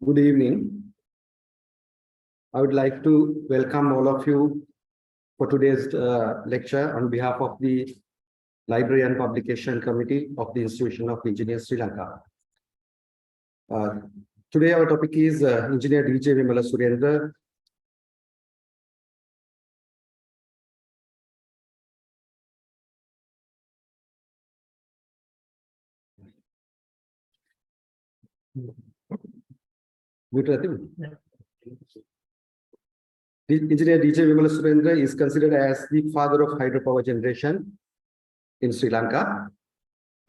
Good evening. I would like to welcome all of you for today's lecture on behalf of the Library and Publication Committee of the Institution of Engineers, Sri Lanka. Today our topic is Engineer DJ Wimalasurendra. Engineer DJ Wimalasurendra is considered as the father of hydropower generation in Sri Lanka.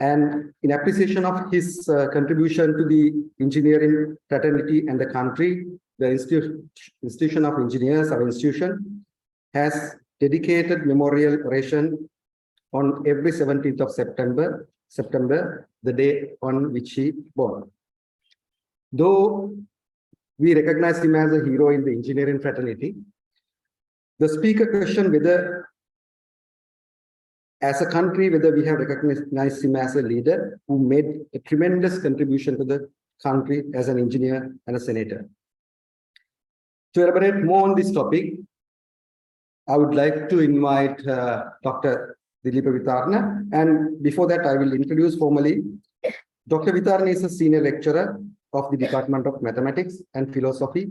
And in appreciation of his contribution to the engineering fraternity and the country, the Institution of Engineers, our institution, has dedicated memorial oration on every 17th of September, the day on which he born. Though we recognize him as a hero in the engineering fraternity, the speaker questioned whether, as a country, whether we have recognized him as a leader who made a tremendous contribution to the country as an engineer and a senator. To elaborate more on this topic, I would like to invite Dr. Dilipa Vitarna. And before that, I will introduce formally. Dr. Vitarna is a senior lecturer of the Department of Mathematics and Philosophy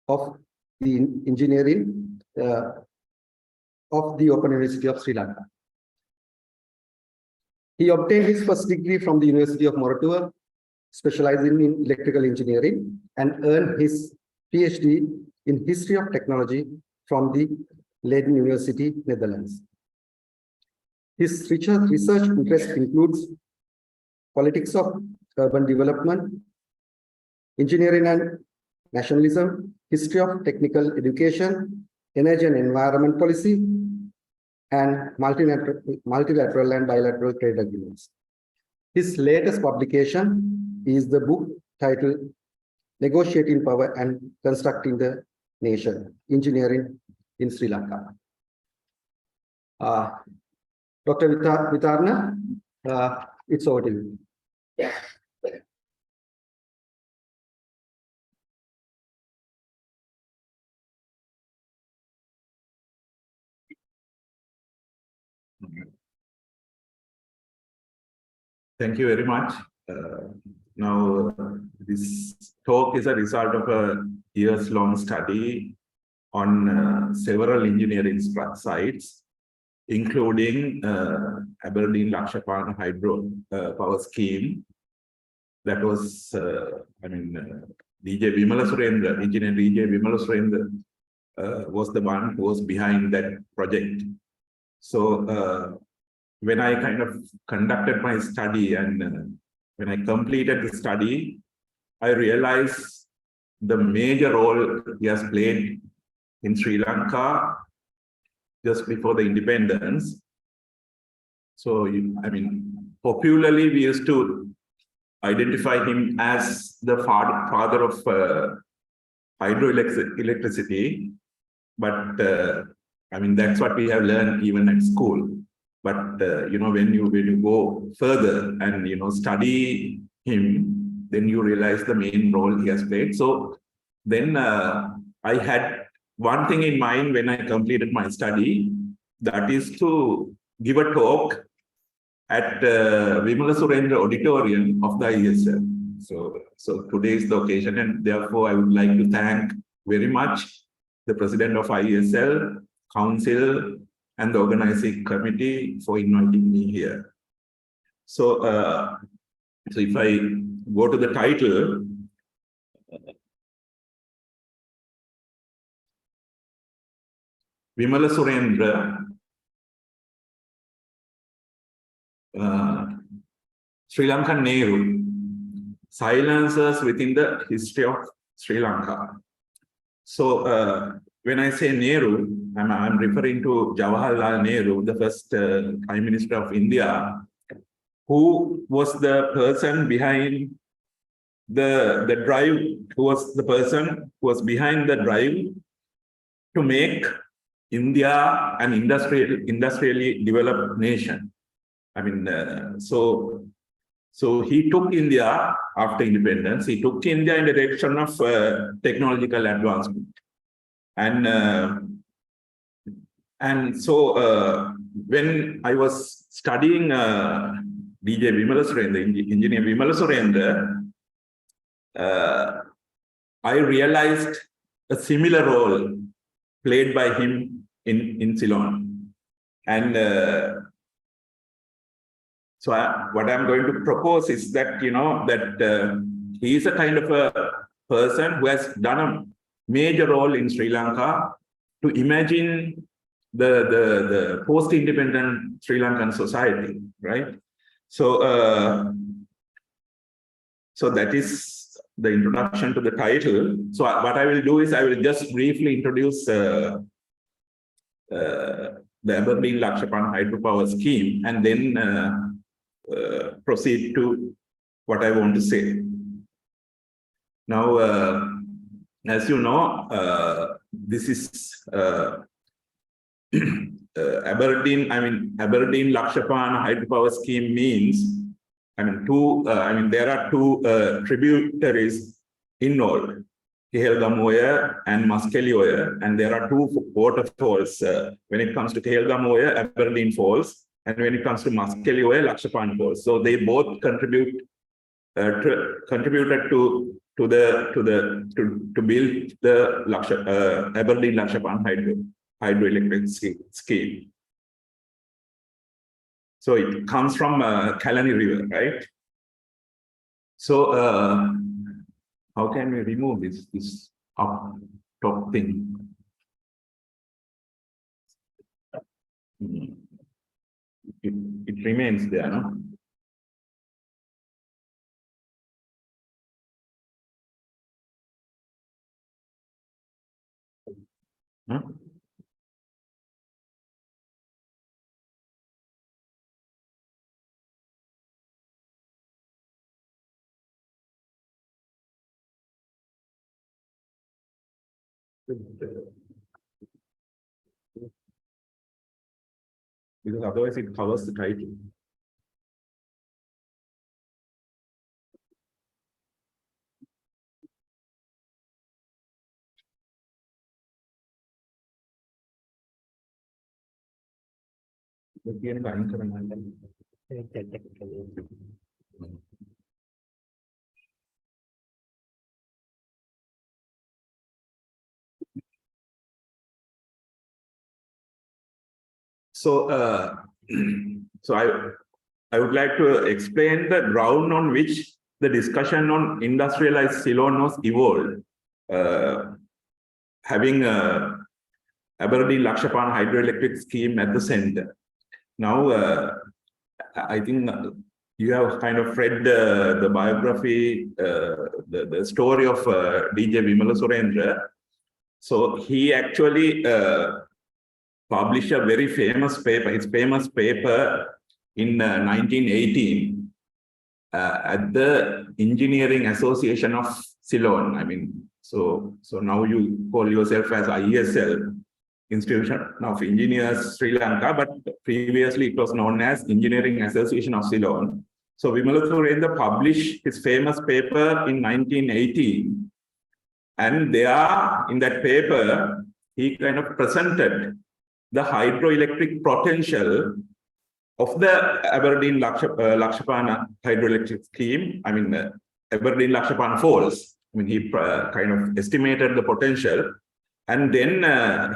of the Engineering of the Open University of Sri Lanka. He obtained his first degree from the University of Moratuwa, specializing in electrical engineering, and earned his PhD in History of Technology from the Leiden University, Netherlands. His research interest includes politics of urban development, engineering and nationalism, history of technical education, energy and environment policy, and multilateral and bilateral trade agreements. His latest publication is the book titled Negotiating Power and Constructing the Nation, Engineering in Sri Lanka. Dr. Vitarna, it's over to you. Thank you very much. Now, this talk is a result of a years-long study on several engineering sites, including Aberdeen Lakshapana Hydro Power Scheme. That was, DJ Wimalasurendra, Engineer DJ Wimalasurendra was the one who was behind that project. So, when I kind of conducted my study and when I completed the study, I realized the major role he has played in Sri Lanka just before the independence. So, popularly we used to identify him as the father of hydroelectricity, but that's what we have learned even at school. But when you go further and study him, then you realize the main role he has played. So then I had one thing in mind when I completed my study, that is to give a talk at Wimalasurendra Auditorium of the IESL. So today is the occasion, and therefore I would like to thank very much the President of IESL, Council, and the organizing committee for inviting me here. So, so if I go to the title, Wimalasurendra, Sri Lankan Nehru, Silencers within the history of Sri Lanka. So, when I say Nehru, I'm referring to Jawaharlal Nehru, the first Prime Minister of India, who was the person behind the drive, who was the person who was behind the drive to make India an industrially developed nation. So So he took India after independence. He took India in the direction of technological advancement, and so when I was studying DJ Wimalasurendra, engineer Wimalasurendra, I realized a similar role played by him in Ceylon. And so what I'm going to propose is that, he is a kind of a person who has done a major role in Sri Lanka to imagine the post-independent Sri Lankan society, right? So, so that is the introduction to the title. So what I will do is I will just briefly introduce the Aberdeen Lakshapan hydropower scheme and then proceed to what I want to say. Now, as you know, this is Aberdeen Lakshapan hydropower scheme means, there are two tributaries involved, Kehelgamoya and Muskelioya, and there are two waterfalls. When it comes to Kehelgamoya, Aberdeen Falls, and when it comes to Muskelioya, Lakshapan Falls. So they both contributed to build the Aberdeen Lakshapan hydroelectric scheme. So it comes from Kalani River, right? So how can we remove this top thing? It remains there, no? Huh? Because otherwise it covers the title. So, I would like to explain the ground on which the discussion on industrialized Ceylon was evolved, having Aberdeen Lakshapan hydroelectric scheme at the center. Now, I think you have kind of read the biography, the story of DJ Wimalasurendra. So he actually published a very famous paper, his famous paper in 1918 at the Engineering Association of Ceylon. So now you call yourself as ISL, Institution of Engineers Sri Lanka, but previously it was known as Engineering Association of Ceylon. So Wimalasurendra published his famous paper in 1918, and there in that paper he kind of presented the hydroelectric potential of the Aberdeen Lakshapan hydroelectric scheme. Aberdeen Lakshapan Falls. He kind of estimated the potential, and then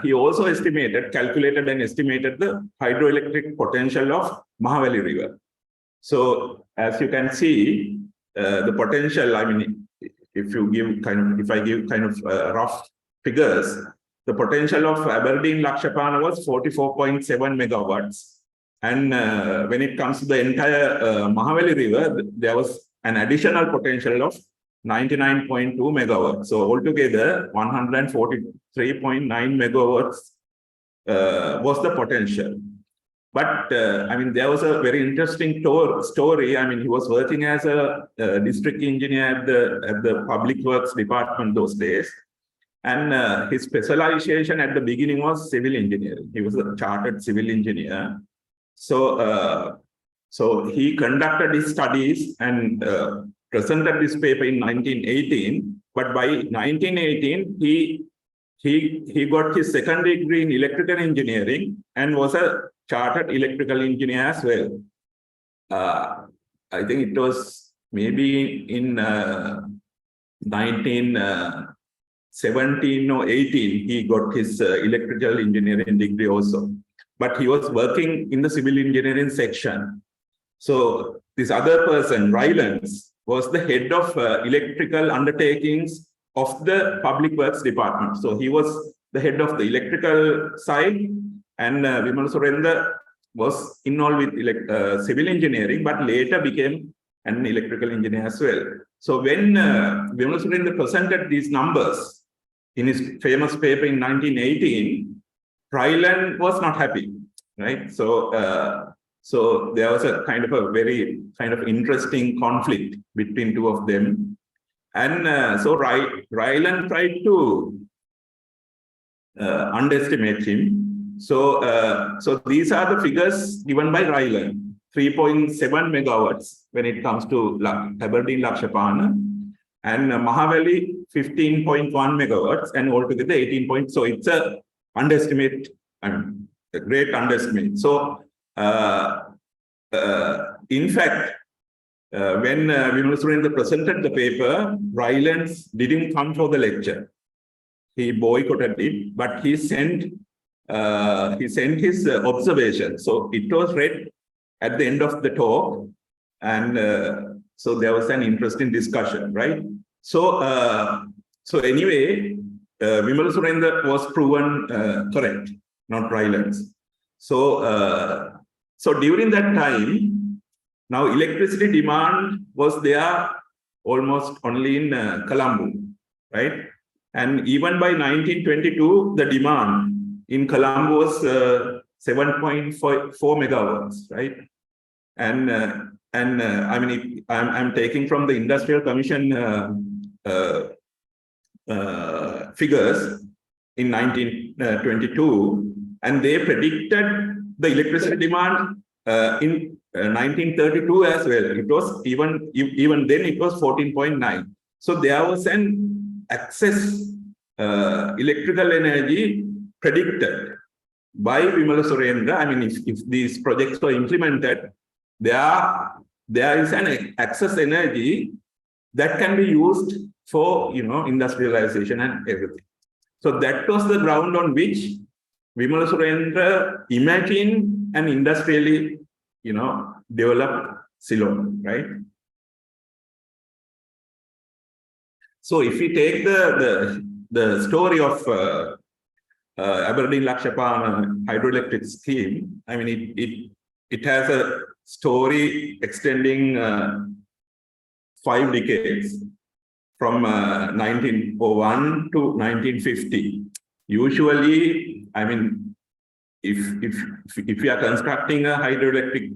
he also calculated and estimated the hydroelectric potential of Mahavali River. So as you can see, the potential. If I give rough figures, the potential of Aberdeen Lakshapan was 44.7 megawatts. And when it comes to the entire Mahavali River, there was an additional potential of 99.2 megawatts. So altogether, 143.9 megawatts was the potential. But there was a very interesting story. He was working as a district engineer at the Public Works Department those days. And his specialization at the beginning was civil engineering. He was a chartered civil engineer. So So he conducted his studies and presented this paper in 1918. But by 1918, he got his second degree in electrical engineering and was a chartered electrical engineer as well. I think it was maybe in 1917 or 18, he got his electrical engineering degree also. But he was working in the civil engineering section. So this other person, Rylance, was the head of electrical undertakings of the Public Works Department. So he was the head of the electrical side, and Wimalasurendra was involved with civil engineering, but later became an electrical engineer as well. So when Wimalasurendra presented these numbers in his famous paper in 1918, Rylance was not happy, right? So so there was a very interesting conflict between two of them. And so Rylance tried to underestimate him. So these are the figures given by Rylance: 3.7 megawatts when it comes to Aberdeen Lakshapana, and Mahavali 15.1 megawatts, and altogether 18 points. So it's a underestimate, a great underestimate. So in fact, when Wimalasurendra presented the paper, Rylance didn't come for the lecture. He boycotted it, but he sent his observation. So it was read at the end of the talk, and so there was an interesting discussion, right? So anyway, Wimalasurendra was proven correct, not Rylance. So during that time, now electricity demand was there almost only in Colombo, right? And even by 1922, the demand in Colombo was 7.4 megawatts, right? And I mean, I'm taking from the Industrial Commission figures in 1922, and they predicted the electricity demand in 1932 as well. It was even then it was 14.9. So there was an excess electrical energy predicted by Wimalasurendra. I mean, if these projects were implemented, there is an excess energy that can be used for industrialization and everything. So that was the ground on which Wimalasurendra imagined and industrially developed Ceylon, right? So if we take the story of Aberdeen Lakshapana hydroelectric scheme, I mean, it has a story extending 5 decades from 1901 to 1950. Usually, I mean, if we are constructing a hydroelectric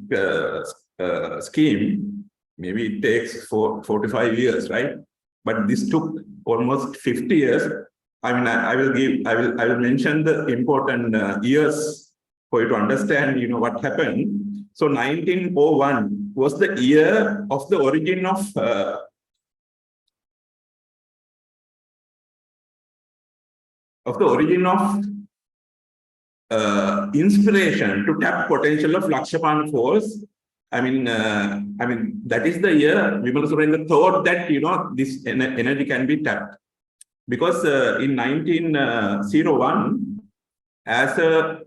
scheme, maybe it takes 4 to 5 years, right? But this took almost 50 years. I mean, I will mention the important years for you to understand, what happened. So 1901 was the year of the origin of inspiration to tap potential of Lakshapana Falls. I mean, that is the year Wimalasurendra thought that this energy can be tapped, because in 1901, as a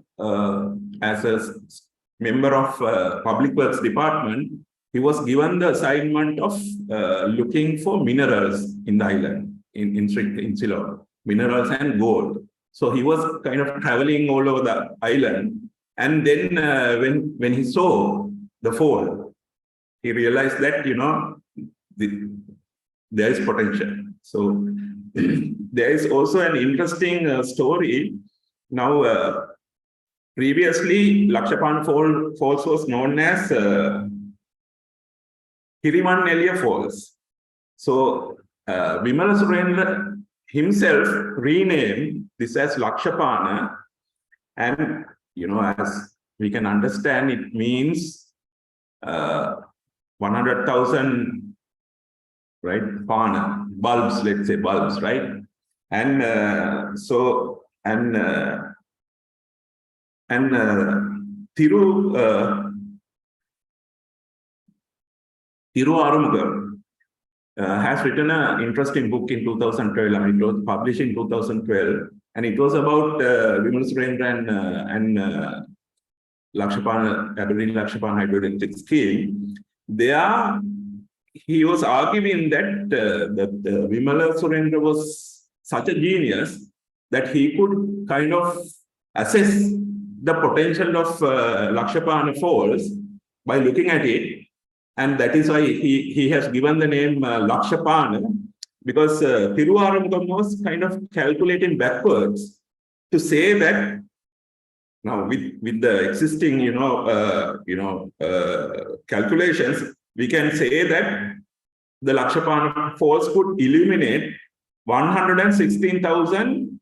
member of Public Works Department, he was given the assignment of looking for minerals in the island in Ceylon, minerals and gold. So he was kind of traveling all over the island, and then when he saw the fall, he realized that there is potential. So there is also an interesting story. Now, previously, Lakshapana Falls was known as Hirimannelia Falls. So Wimalasurendra himself renamed this as Lakshapana, and as we can understand, it means 100,000, right, bulbs, let's say bulbs, right? And Thiru Arumugal has written an interesting book in 2012. I mean, it was published in 2012, and it was about Wimalasurendra and Lakshapana, Aberdeen Lakshapana hydroelectric scheme. There, he was arguing that Wimalasurendra was such a genius that he could kind of assess the potential of Lakshapana falls by looking at it. And that is why he has given the name Lakshapana, because Thiru Arumugal was kind of calculating backwards to say that now with the existing calculations, we can say that the Lakshapana falls could illuminate 116,000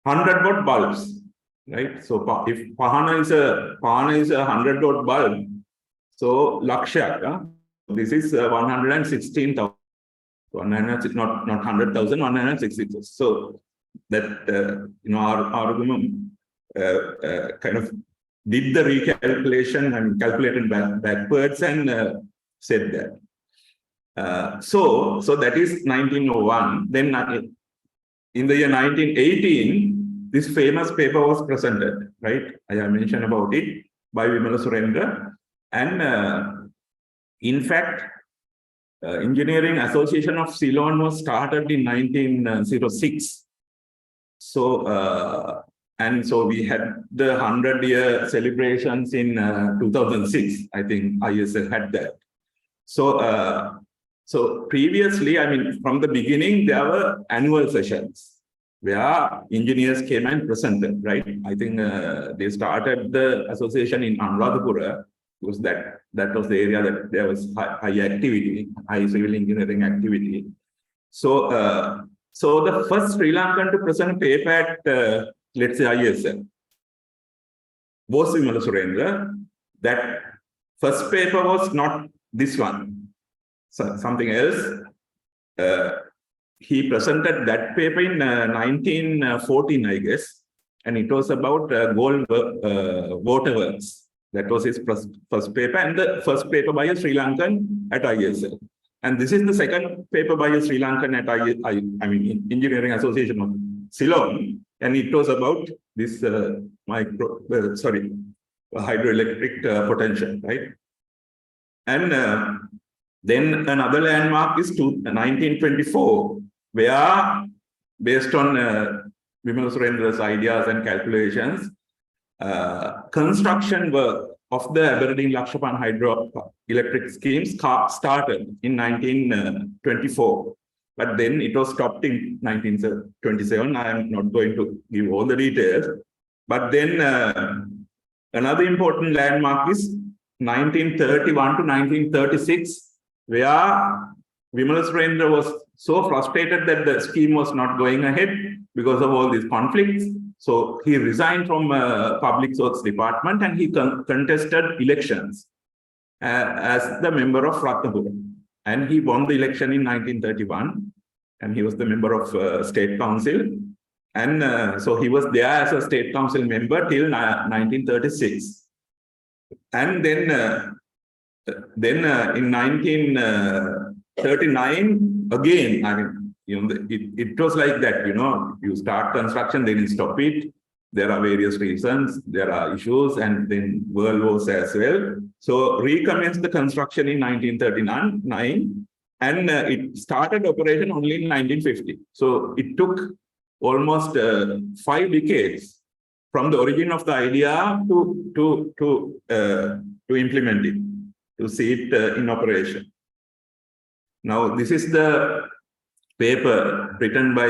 100-watt bulbs, right? So if Pahana is a 100-watt bulb, so Laksha, this is 116,000, not 100,000, 116,000. So that our argument kind of did the recalculation and calculated backwards and said that. So that is 1901. Then in the year 1918, this famous paper was presented, right? I have mentioned about it by Wimalasurendra. And in fact, Engineering Association of Ceylon was started in 1906. So, and so we had the 100-year celebrations in 2006. I think ISL had that. So previously, I mean, from the beginning, there were annual sessions where engineers came and presented, right? I think they started the association in Anuradhapura, because that was the area that there was high activity, high civil engineering activity. So the first Sri Lankan to present a paper at, let's say, ISL was Wimalasurendra. That first paper was not this one, so something else. He presented that paper in 1914, I guess, and it was about gold waterworks. That was his first paper, and the first paper by a Sri Lankan at ISL. And this is the second paper by a Sri Lankan at Engineering Association of Ceylon, and it was about this hydroelectric potential, right? And then another landmark is 1924, where based on Wimalasurendra's ideas and calculations, construction work of the Aberdeen Lakshapan hydroelectric schemes started in 1924, but then it was stopped in 1927. I am not going to give all the details, but then another important landmark is 1931 to 1936, where Wimalasurendra was so frustrated that the scheme was not going ahead because of all these conflicts. So he resigned from Public Works Department and he contested elections as the member of Ratnapura. And he won the election in 1931, and he was the member of State Council. And so he was there as a State Council member till 1936. And then in 1939, again, I mean, it was like that, you start construction, then you stop it. There are various reasons, there are issues, and then world wars as well. So recommenced the construction in 1939, and it started operation only in 1950. So it took almost 5 decades from the origin of the idea to implement it, to see it in operation. Now, this is the paper written by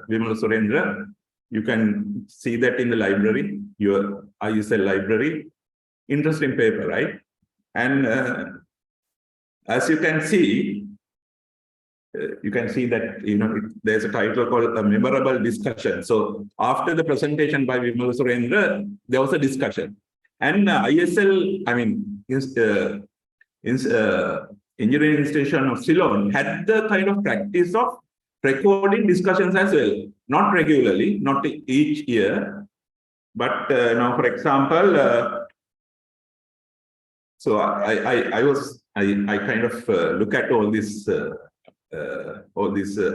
Wimalasurendra. You can see that in the library, your ISL library. Interesting paper, right? And as you can see that there's a title called A Memorable Discussion. So after the presentation by Wimalasurendra, there was a discussion. And ISL, I mean, engineering institution of Ceylon had the kind of practice of recording discussions as well, not regularly, not each year, but now, for example, so I kind of look at all these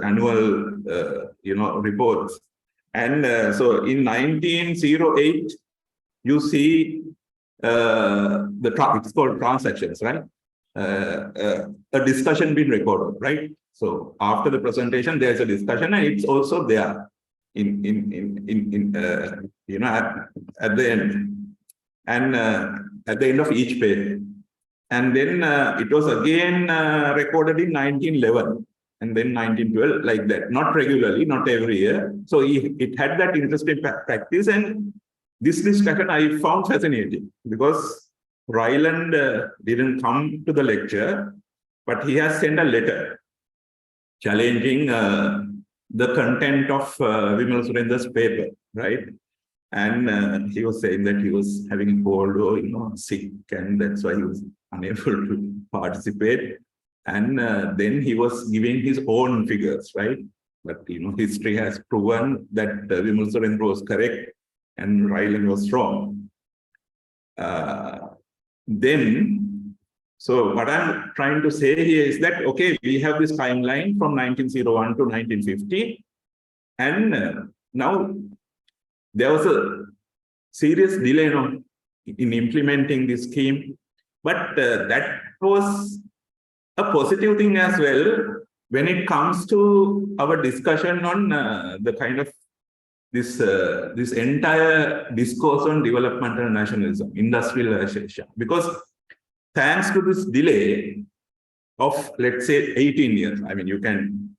annual reports, and so in 1908 you see it's called transactions, right? A discussion being recorded, right? So after the presentation, there's a discussion, and it's also there at the end, and at the end of each page. And then it was again recorded in 1911, and then 1912, like that. Not regularly, not every year. So it had that interesting practice, and this discussion I found fascinating because Ryland didn't come to the lecture, but he has sent a letter challenging the content of Wimalasurendра's paper, right? And he was saying that he was having a cold or sick, and that's why he was unable to participate. And then he was giving his own figures, right? But history has proven that Wimalasurendra was correct and Ryland was wrong. So what I'm trying to say here is that, okay, we have this timeline from 1901 to 1950, and now there was a serious delay in implementing this scheme, but that was a positive thing as well when it comes to our discussion on the kind of this entire discourse on developmental nationalism, industrialization, because thanks to this delay of, let's say, 18 years, I mean, you can,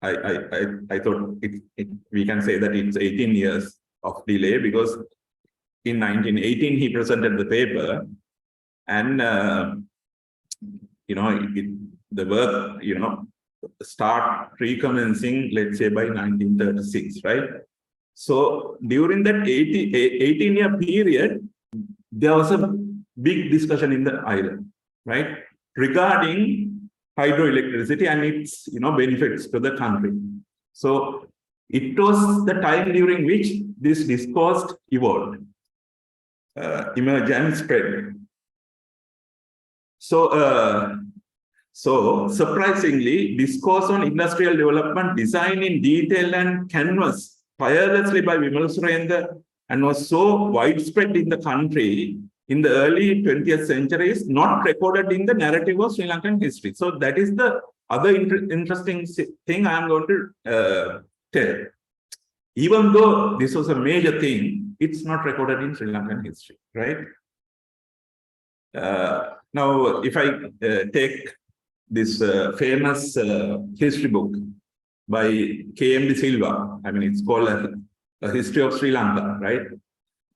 I thought we can say that it's 18 years of delay, because in 1918 he presented the paper, and the work start recommencing, let's say, by 1936, right? So during that 18-year period, there was a big discussion in the island, right, regarding hydroelectricity and its benefits to the country. So it was the time during which this discourse evolved, emerged and spread. So surprisingly, discourse on industrial development designed in detail and canvas tirelessly by Wimalasurendra and was so widespread in the country in the early 20th century is not recorded in the narrative of Sri Lankan history. So that is the other interesting thing I am going to tell. Even though this was a major thing, it's not recorded in Sri Lankan history, right? Now, if I take this famous history book by K.M.D. Silva, I mean, it's called a History of Sri Lanka, right?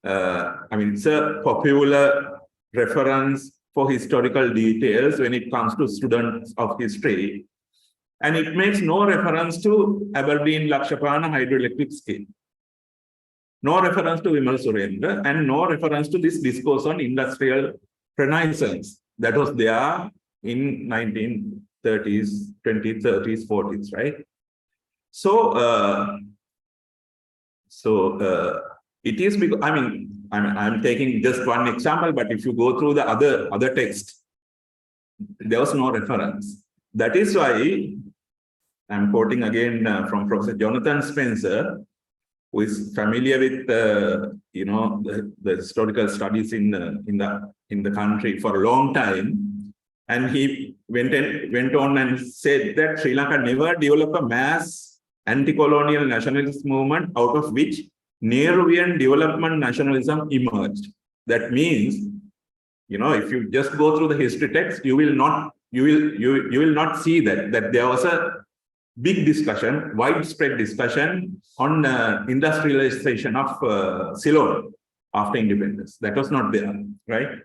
I mean, it's a popular reference for historical details when it comes to students of history. And it makes no reference to Aberdeen Lakshapana hydroelectric scheme, no reference to Wimalasurendra, and no reference to this discourse on industrial renaissance that was there in 1930s, 20s, 30s, 40s, right? So, it is because, I mean, I'm taking just one example, but if you go through the other text, there was no reference. That is why I'm quoting again from Professor Jonathan Spencer, who is familiar with the historical studies in the country for a long time, and he went on and said that Sri Lanka never developed a mass anti-colonial nationalist movement out of which Nehruvian development nationalism emerged. That means, if you just go through the history text, you will not see that there was a big discussion, widespread discussion on industrialization of Ceylon after independence. That was not there, right?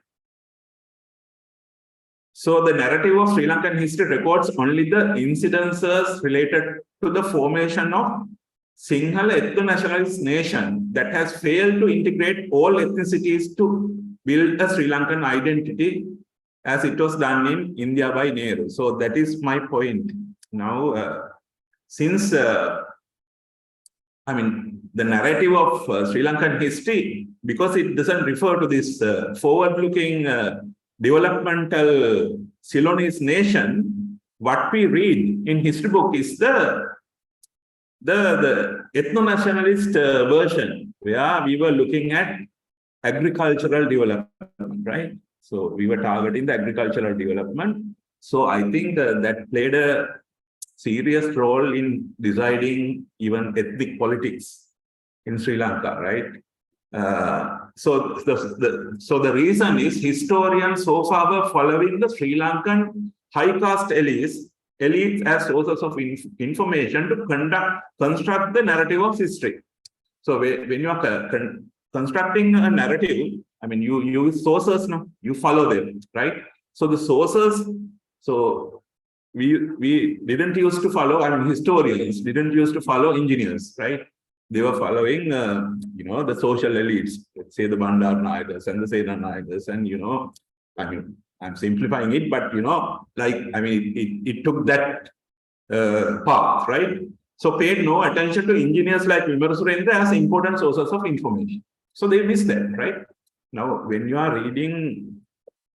So the narrative of Sri Lankan history records only the incidences related to the formation of Sinhala ethno-nationalist nation that has failed to integrate all ethnicities to build a Sri Lankan identity as it was done in India by Nehru. So that is my point. Now, since the narrative of Sri Lankan history, because it doesn't refer to this forward-looking developmental Ceylonese nation, what we read in history book is the ethno-nationalist version, where we were looking at agricultural development, right? So we were targeting the agricultural development. So I think that played a serious role in deciding even ethnic politics in Sri Lanka, right? So the reason is historians so far were following the Sri Lankan high caste elites as sources of information to construct the narrative of history. So when you are constructing a narrative, you use sources, no? You follow them, right? So the sources, so we didn't used to follow, historians didn't used to follow engineers, right? They were following, the social elites, let's say the Bandar Nayakas and the Sena Nayakas, and, I'm simplifying it, but, it took that path, right? So paid no attention to engineers like Wimalasurendra as important sources of information. So they missed that, right? Now, when you are reading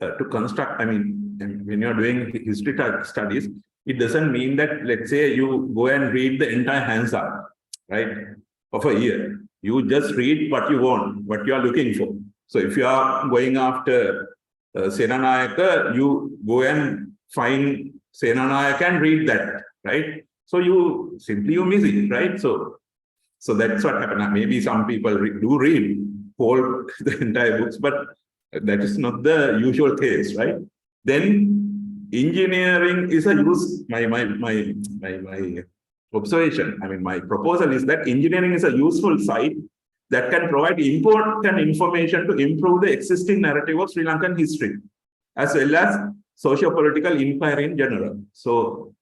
to construct, when you are doing history studies, it doesn't mean that, let's say, you go and read the entire Hansard, right, of a year. You just read what you want, what you are looking for. So if you are going after Senanayaka, you go and find Senanayaka and read that, right? So you miss it, right? So that's what happened. Maybe some people do read whole the entire books, but that is not the usual case, right? Then engineering is a use. My observation. My proposal is that engineering is a useful site that can provide important information to improve the existing narrative of Sri Lankan history, as well as socio-political inquiry in general. So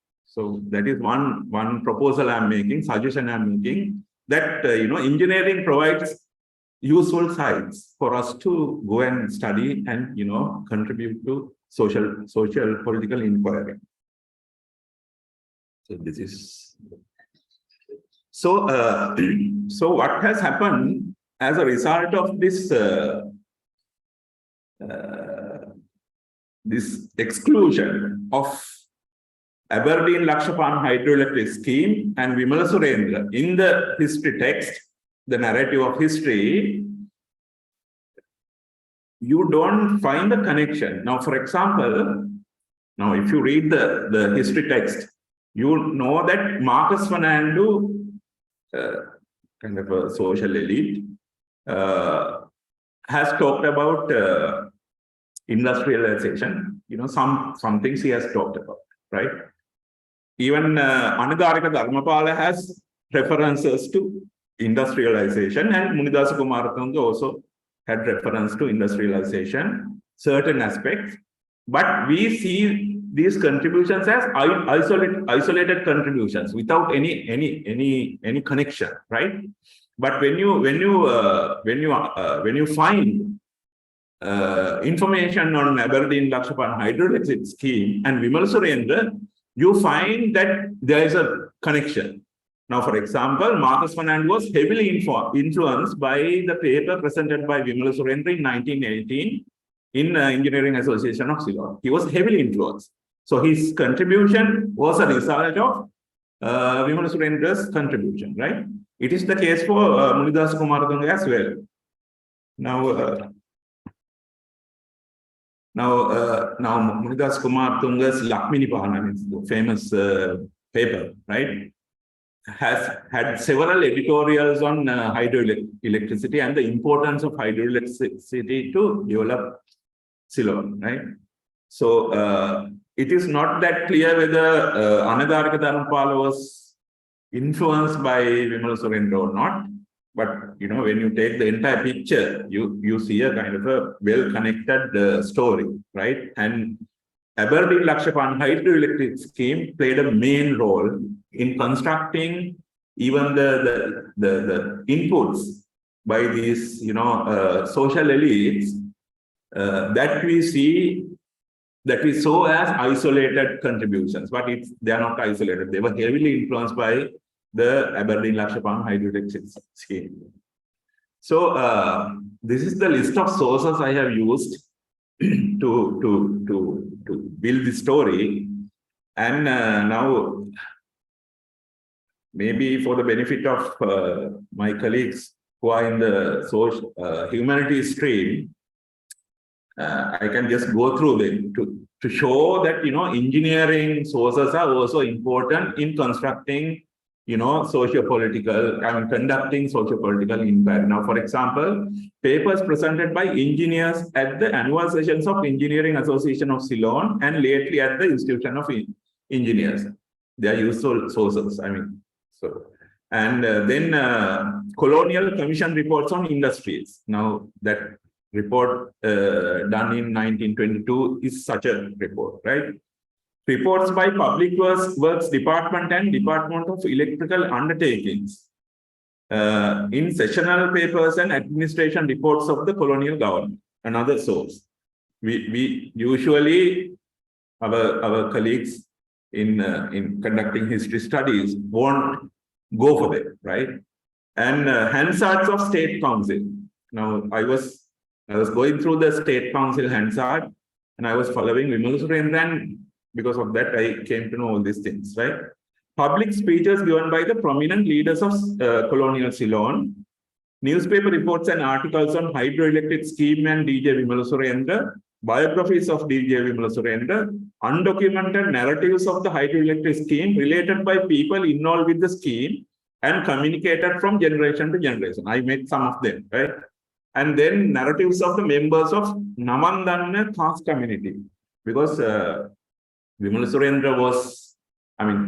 that is one proposal I'm making, suggestion I'm making, that engineering provides useful sites for us to go and study and contribute to social political inquiry. So this is so what has happened as a result of this this exclusion of Aberdeen Lakshapan hydroelectric scheme and Wimalasurendra in the history text, the narrative of history, you don't find the connection. Now, for example, if you read the history text, you know that Marcus Fernando, kind of a social elite, has talked about industrialization. Some things he has talked about, right? Even Anagarika Dharmapala has references to industrialization, and Munidasa Kumaratunga also had reference to industrialization, certain aspects. But we see these contributions as isolated contributions without any connection, right? But when you find information on Aberdeen Lakshapan hydroelectric scheme and Wimalasurendra, you find that there is a connection. Now, for example, Marcus Fernand was heavily influenced by the paper presented by Wimalasurendra in 1918 in Engineering Association of Ceylon. He was heavily influenced. So his contribution was a result of Wimalasurendра's contribution, right? It is the case for Munidasa Kumaratunga as well. Now Munidasa Kumaratunga's Lakmini Pahana, famous paper, right, has had several editorials on hydroelectricity and the importance of hydroelectricity to develop Ceylon, right? So it is not that clear whether Anagarika Dharmapala was influenced by Wimalasurendra or not. But when you take the entire picture, you see a kind of a well-connected story, right? And Aberdeen Lakshapan hydroelectric scheme played a main role in constructing even the inputs by these social elites that we see that we saw as isolated contributions, but they are not isolated. They were heavily influenced by the Aberdeen Lakshapam hydroelectric scheme. So this is the list of sources I have used to build the story. And now, maybe for the benefit of my colleagues who are in the social humanities stream, I can just go through them to show that, engineering sources are also important in constructing, socio-political, conducting socio-political impact. Now, for example, papers presented by engineers at the annual sessions of Engineering Association of Ceylon and lately at the Institution of Engineers. They are useful sources, and then Colonial Commission reports on industries. Now, that report done in 1922 is such a report, right? Reports by Public Works Department and Department of Electrical Undertakings in sessional papers and administration reports of the colonial government, another source. We usually, our colleagues in conducting history studies won't go for them, right? And Hansards of State Council. Now, I was going through the State Council Hansard, and I was following Wimalasurendra, and because of that, I came to know all these things, right? Public speeches given by the prominent leaders of colonial Ceylon, newspaper reports and articles on hydroelectric scheme and DJ Wimalasurendra, biographies of DJ Wimalasurendra, undocumented narratives of the hydroelectric scheme related by people involved with the scheme and communicated from generation to generation. I met some of them, right? And then narratives of the members of Namandanna caste community, because Wimalasurendra was,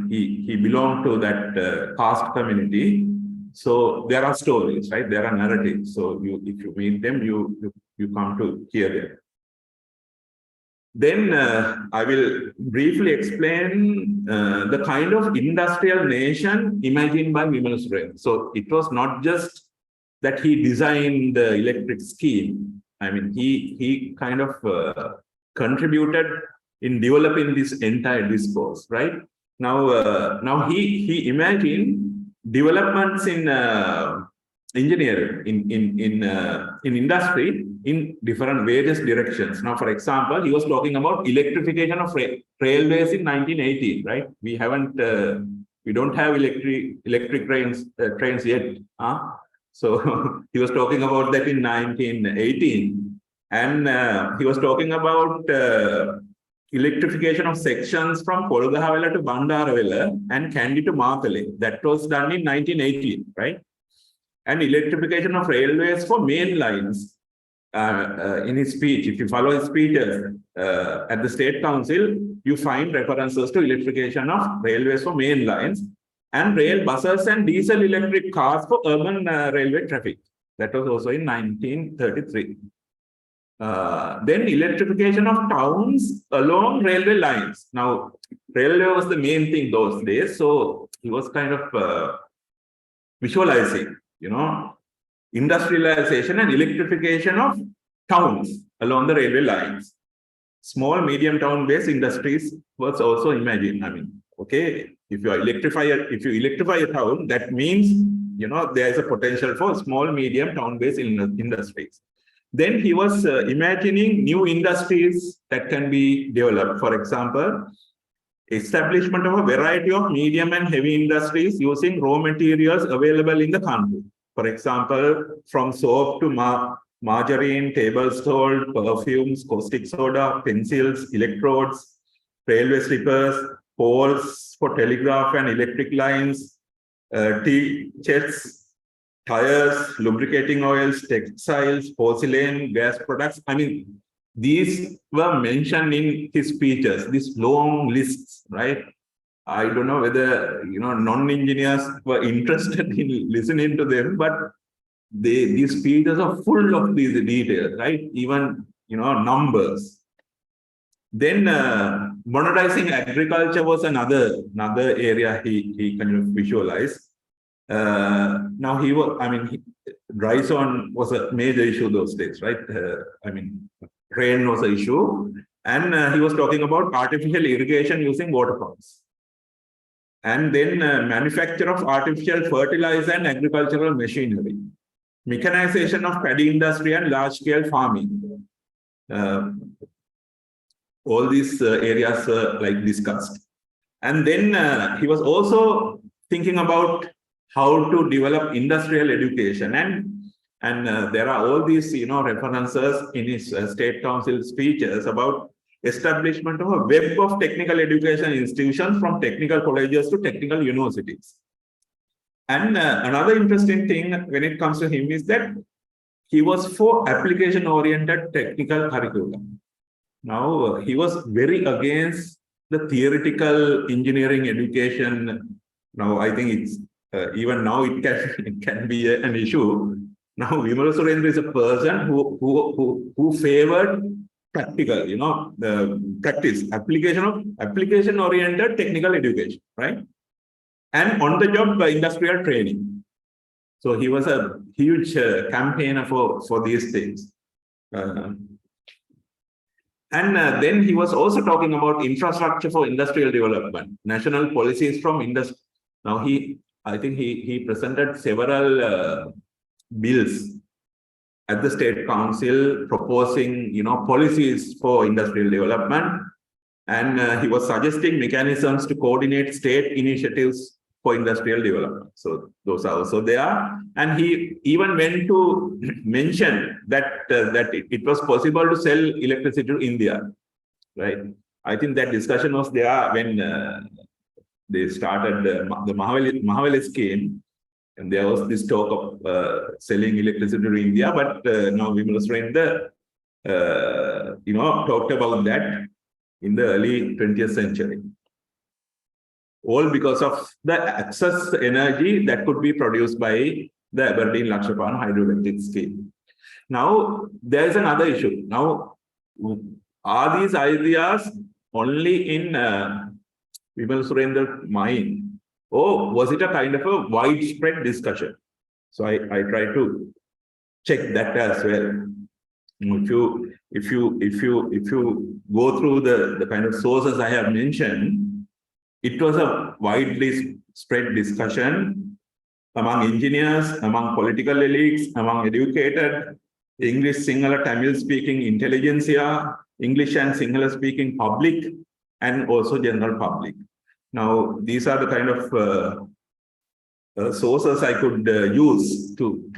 he belonged to that caste community. So there are stories, right? There are narratives. So if you meet them, you come to hear them. Then I will briefly explain the kind of industrial nation imagined by Wimalasurendra. So it was not just that he designed the electric scheme. He kind of contributed in developing this entire discourse, right? Now he imagined developments in engineering, in industry, in different various directions. Now, for example, he was talking about electrification of railways in 1918, right? We don't have electric trains yet. So he was talking about that in 1918, and he was talking about electrification of sections from Polgahavela to Bandaravela and Kandy to Markale. That was done in 1918, right? And electrification of railways for main lines. In his speech, if you follow his speeches at the State Council, you find references to electrification of railways for main lines and rail buses and diesel electric cars for urban railway traffic. That was also in 1933. Then electrification of towns along railway lines. Now, railway was the main thing those days. So he was kind of visualizing, industrialization and electrification of towns along the railway lines. Small, medium town-based industries was also imagined. Okay, if you electrify a town, that means there is a potential for small, medium town-based industries. Then he was imagining new industries that can be developed. For example, establishment of a variety of medium and heavy industries using raw materials available in the country. For example, from soap to margarine, table salt, perfumes, caustic soda, pencils, electrodes, railway slippers, poles for telegraph and electric lines, tea jets, tires, lubricating oils, textiles, porcelain, gas products. These were mentioned in his speeches, these long lists, right? I don't know whether non-engineers were interested in listening to them, but these speeches are full of these details, right? Even numbers. Then modernizing agriculture was another area he kind of visualized. Now dry zone was a major issue those days, right? Rain was an issue, And he was talking about artificial irrigation using water pumps. And then manufacture of artificial fertilizer and agricultural machinery, mechanization of paddy industry and large-scale farming. All these areas like discussed. And then he was also thinking about how to develop industrial education. And there are all these, references in his State Council speeches about establishment of a web of technical education institutions from technical colleges to technical universities. And another interesting thing when it comes to him is that he was for application-oriented technical curriculum. Now, he was very against the theoretical engineering education. Now, I think it's even now it can be an issue. Now, Wimalasurendra is a person who favored practical, the practice, application-oriented technical education, right? And on-the-job industrial training. So he was a huge campaigner for these things. And then he was also talking about infrastructure for industrial development, national policies from industry. Now I think he presented several bills at the State Council proposing, policies for industrial development. And he was suggesting mechanisms to coordinate state initiatives for industrial development. So those are also there. And he even went to mention that it was possible to sell electricity to India, right? I think that discussion was there when they started the Mahavali scheme, and there was this talk of selling electricity to India. But now Wimalasurendra, talked about that in the early 20th century. All because of the excess energy that could be produced by the Aberdeen Lakshapana hydroelectric scheme. Now, there is another issue. Now, are these ideas only in Wimalasurendra's mind, or was it a kind of a widespread discussion? So I try to check that as well. If you go through the kind of sources I have mentioned, it was a widely spread discussion among engineers, among political elites, among educated, English, Sinhala, Tamil-speaking intelligentsia, English and Sinhala-speaking public, and also general public. Now, these are the kind of sources I could use to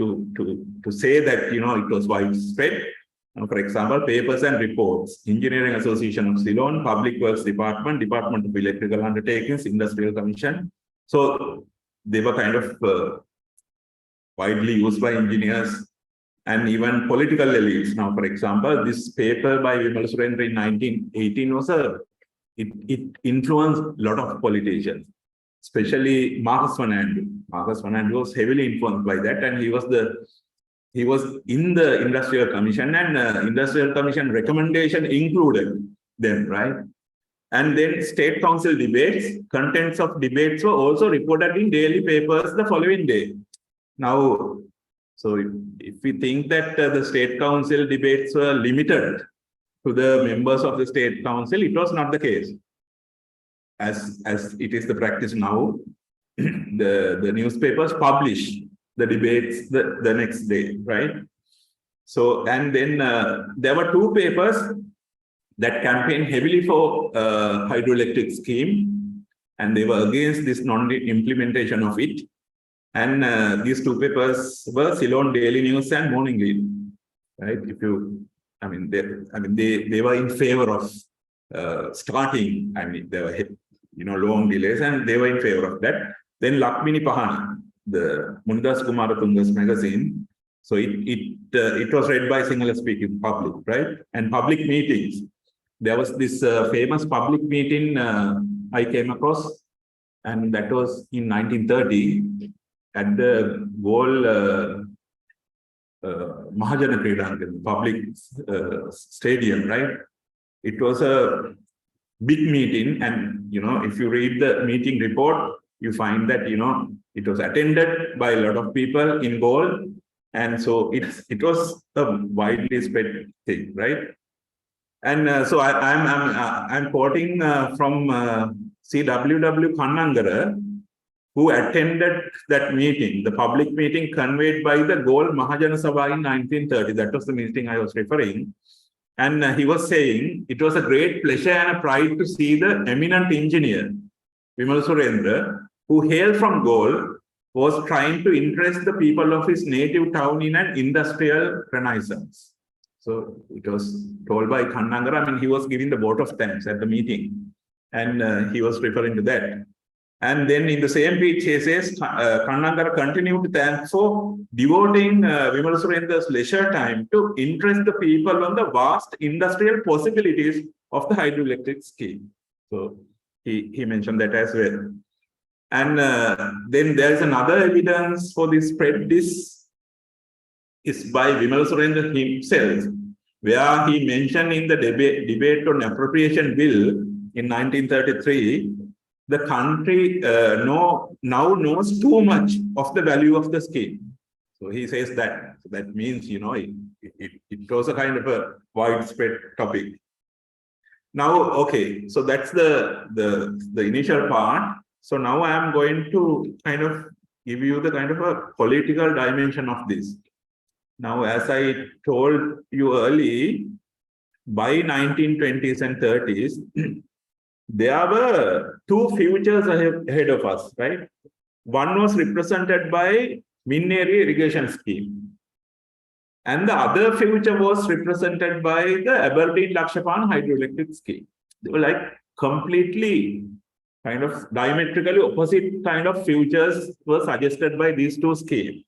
say that, it was widespread. For example, papers and reports, Engineering Association of Ceylon, Public Works Department, Department of Electrical Undertakings, Industrial Commission. So they were kind of widely used by engineers and even political elites. Now, for example, this paper by Wimalasurendra in 1918 was it influenced a lot of politicians, especially Marcus Fernandez. Marcus Fernandez was heavily influenced by that, and he was in the Industrial Commission, and Industrial Commission recommendation included them, right? And then State Council debates, contents of debates were also reported in daily papers the following day. Now, so if we think that the State Council debates were limited to the members of the State Council, it was not the case. As it is the practice now, the newspapers publish the debates the next day, right? So, and then there were two papers that campaigned heavily for hydroelectric scheme, and they were against this non-implementation of it. And these two papers were Ceylon Daily News and Morning Lead, right? They were in favor of starting. There were long delays, and they were in favor of that. Then Lakmini Pahana, the Mundas Kumaratunga's magazine. So it was read by Sinhala-speaking public, right? And public meetings. There was this famous public meeting I came across, and that was in 1930 at the Gol Mahajana Kridangan public stadium, right? It was a big meeting, and if you read the meeting report, you find that it was attended by a lot of people in Gol, and so it was a widely spread thing, right? And so I'm quoting from C.W.W. Kannangara, who attended that meeting, the public meeting convened by the Gold Mahajana Sabha in 1930. That was the meeting I was referring. And he was saying, it was a great pleasure and a pride to see the eminent engineer, Wimalasurendra, who hailed from Galle, was trying to interest the people of his native town in an industrial renaissance. So it was told by Kannangara. I mean, he was giving the vote of thanks at the meeting, and he was referring to that. And then in the same speech, he says, Kannangara continued to thank for devoting Wimalasurendра's leisure time to interest the people on the vast industrial possibilities of the hydroelectric scheme. So he mentioned that as well. And then there is another evidence for this spread. This is by Wimalasurendra himself, where he mentioned in the debate on appropriation bill in 1933, the country now knows too much of the value of the scheme. So he says that. So that means, you know, it was a kind of a widespread topic. Now, okay, so that's the initial part. So now I am going to kind of give you the kind of a political dimension of this. Now, as I told you early, by 1920s and 30s, there were two futures ahead of us, right? One was represented by Min area irrigation scheme. And the other future was represented by the Aberdeen Lakshapan hydroelectric scheme. They were like completely kind of diametrically opposite kind of futures were suggested by these two schemes.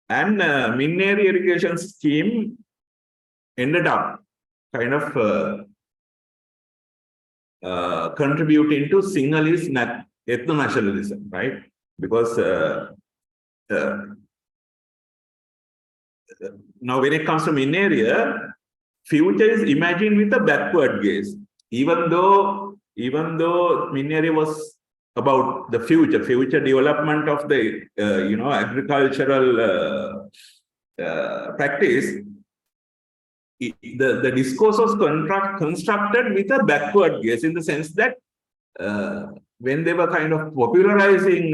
And Min area irrigation scheme ended up kind of contributing to Sinhalese ethno-nationalism, right? Because now when it comes to Min area, future is imagined with a backward gaze. Even though Min area was about the future development of the agricultural practice, the discourse was constructed with a backward gaze, in the sense that when they were kind of popularizing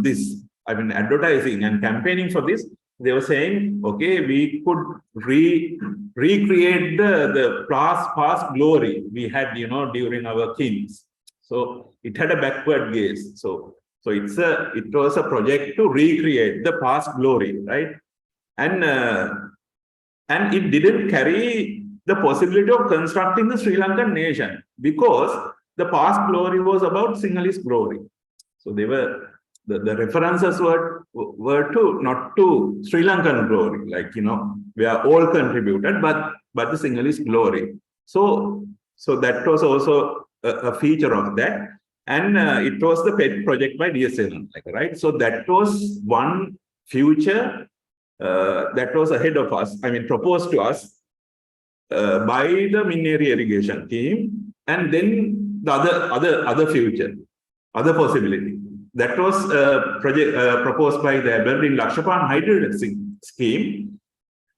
this, I mean, advertising and campaigning for this, they were saying, okay, we could recreate the past glory we had, during our kings. So it had a backward gaze. So it was a project to recreate the past glory, right? And it didn't carry the possibility of constructing the Sri Lankan nation, because the past glory was about Sinhalese glory. So they were the references were to not to Sri Lankan glory, like we are all contributed, but the Sinhalese glory. So that was also a feature of that, and it was the pet project by DSL, right? So that was one future that was ahead of us. I mean, proposed to us by the Min area irrigation team, and then the other future, other possibility. That was project proposed by the Aberdeen Lakshapan hydroelectric scheme.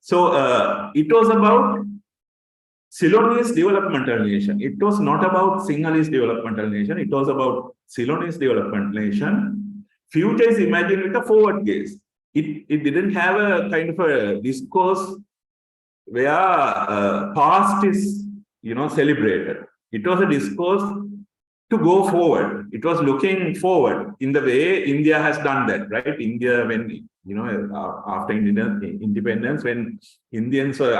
So it was about Ceylonese developmental nation. It was not about Sinhalese developmental nation. It was about Ceylonese development nation. Future is imagined with a forward gaze. It didn't have a kind of a discourse where past is celebrated. It was a discourse to go forward. It was looking forward in the way India has done that, right? India, when after independence, when Indians were,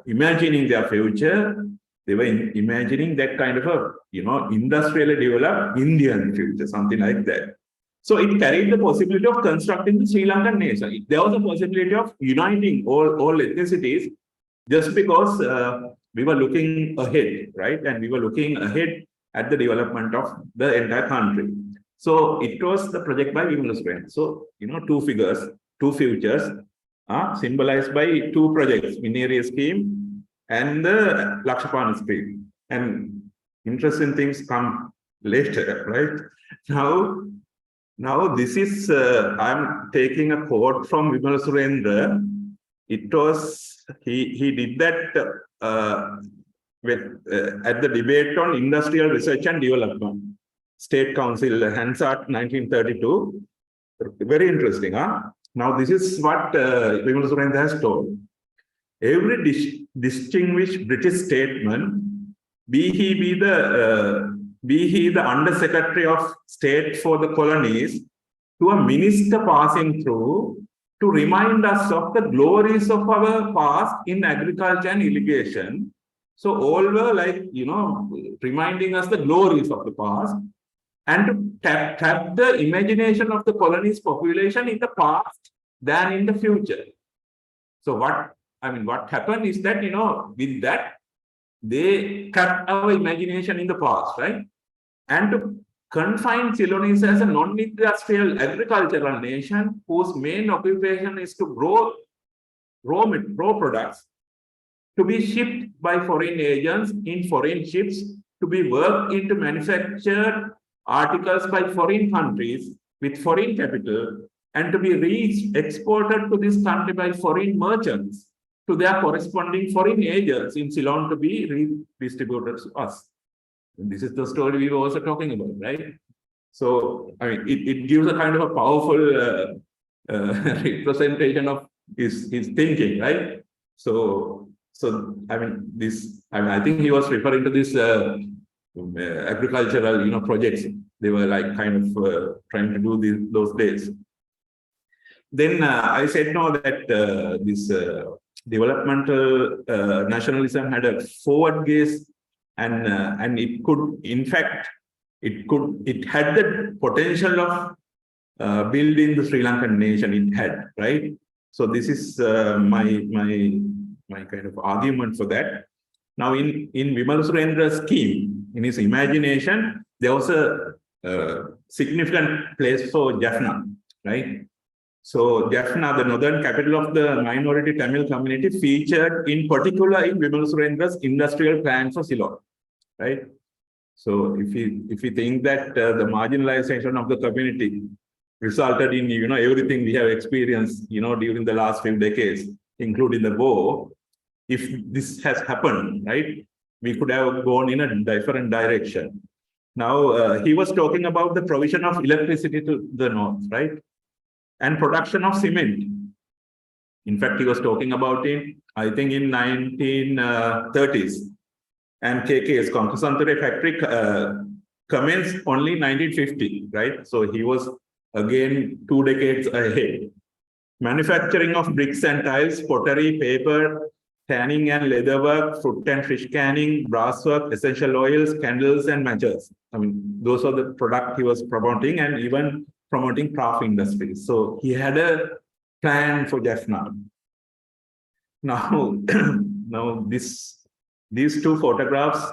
imagining their future, they were imagining that kind of a industrially developed Indian future, something like that. So it carried the possibility of constructing the Sri Lankan nation. There was a possibility of uniting all ethnicities, just because we were looking ahead, right? And we were looking ahead at the development of the entire country. So it was the project by Wimalasurendra. So, two figures, two futures symbolized by two projects, Min area scheme and the Lakshapan scheme. And interesting things come later, right? Now this is, I'm taking a quote from Wimalasurendra. It was, he did that at the debate on industrial research and development, State Council, Hansard, 1932. Very interesting, huh? Now, this is what Wimalasurendra has told. Every distinguished British statesman, be he the Under-Secretary of State for the colonies, to a minister passing through, to remind us of the glories of our past in agriculture and irrigation. So all were like, reminding us the glories of the past, and to tap the imagination of the colony's population in the past than in the future. So what happened is that, with that, they tapped our imagination in the past, right? And to confine Ceylonese as a non-industrial agricultural nation whose main occupation is to grow raw products to be shipped by foreign agents in foreign ships, to be worked into manufactured articles by foreign countries with foreign capital, and to be exported to this country by foreign merchants to their corresponding foreign agents in Ceylon to be redistributed to us. And this is the story we were also talking about, right? So, it gives a kind of a powerful representation of his thinking, right? So I think he was referring to this agricultural, projects. They were like kind of trying to do those days. Then I said no, that this developmental nationalism had a forward gaze, and it could, in fact, it had the potential of building the Sri Lankan nation. It had, right? So this is my kind of argument for that. Now, in Wimalasurendра's scheme, in his imagination, there was a significant place for Jaffna, right? So Jaffna, the northern capital of the minority Tamil community, featured in particular in Wimalasurendра's industrial plan for Ceylon, right? So if we think that the marginalization of the community resulted in everything we have experienced during the last few decades, including the war, if this has happened, right, we could have gone in a different direction. Now he was talking about the provision of electricity to the north, right, and production of cement. In fact, he was talking about it, I think, in 1930s. And KK's Konkasanture factory commenced only 1950, right? So he was again 2 decades ahead. Manufacturing of bricks and tiles, pottery, paper, tanning and leatherwork, fruit and fish canning, brasswork, essential oils, candles, and matches. Those are the products he was promoting, and even promoting craft industries. So he had a plan for Jaffna. Now, these two photographs,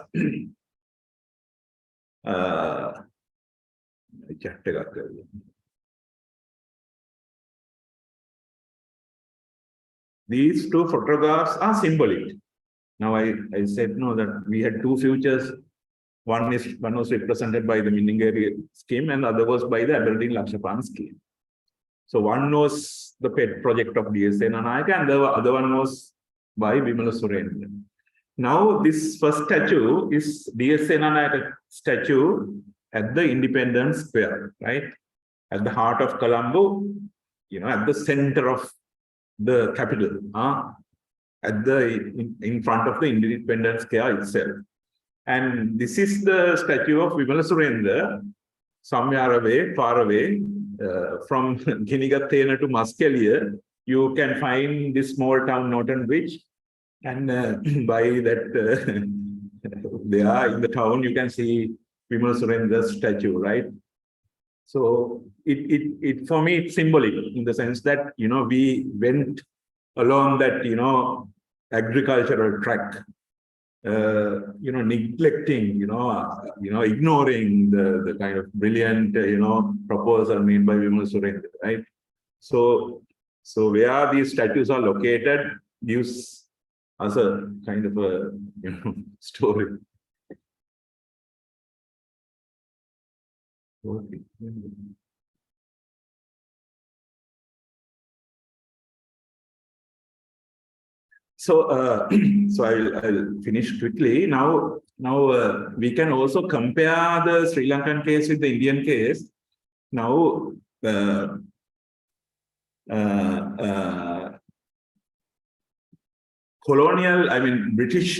these two photographs are symbolic. Now, I said no, that we had two futures. One was represented by the Miningeri scheme, and the other was by the Aberdeen Lakshapan scheme. So one was the pet project of D.S. Senanayake, and the other one was by Wimalasurendra. Now, this first statue is D.S. Senanayake statue at the Independence Square, right? At the heart of Colombo, at the center of the capital, in front of the Independence Square itself. And this is the statue of Wimalasurendra, somewhere away, far away, from Ginigathena to Muskelia. You can find this small town, Norton Bridge, and by that, there in the town, you can see Wimalasurendра's statue, right? So it for me, it's symbolic in the sense that, we went along that, agricultural track, neglecting, ignoring the kind of brilliant, proposal made by Wimalasurendra, right? So where these statues are located gives us a kind of a, story. Okay. So I'll finish quickly. Now we can also compare the Sri Lankan case with the Indian case. Now, British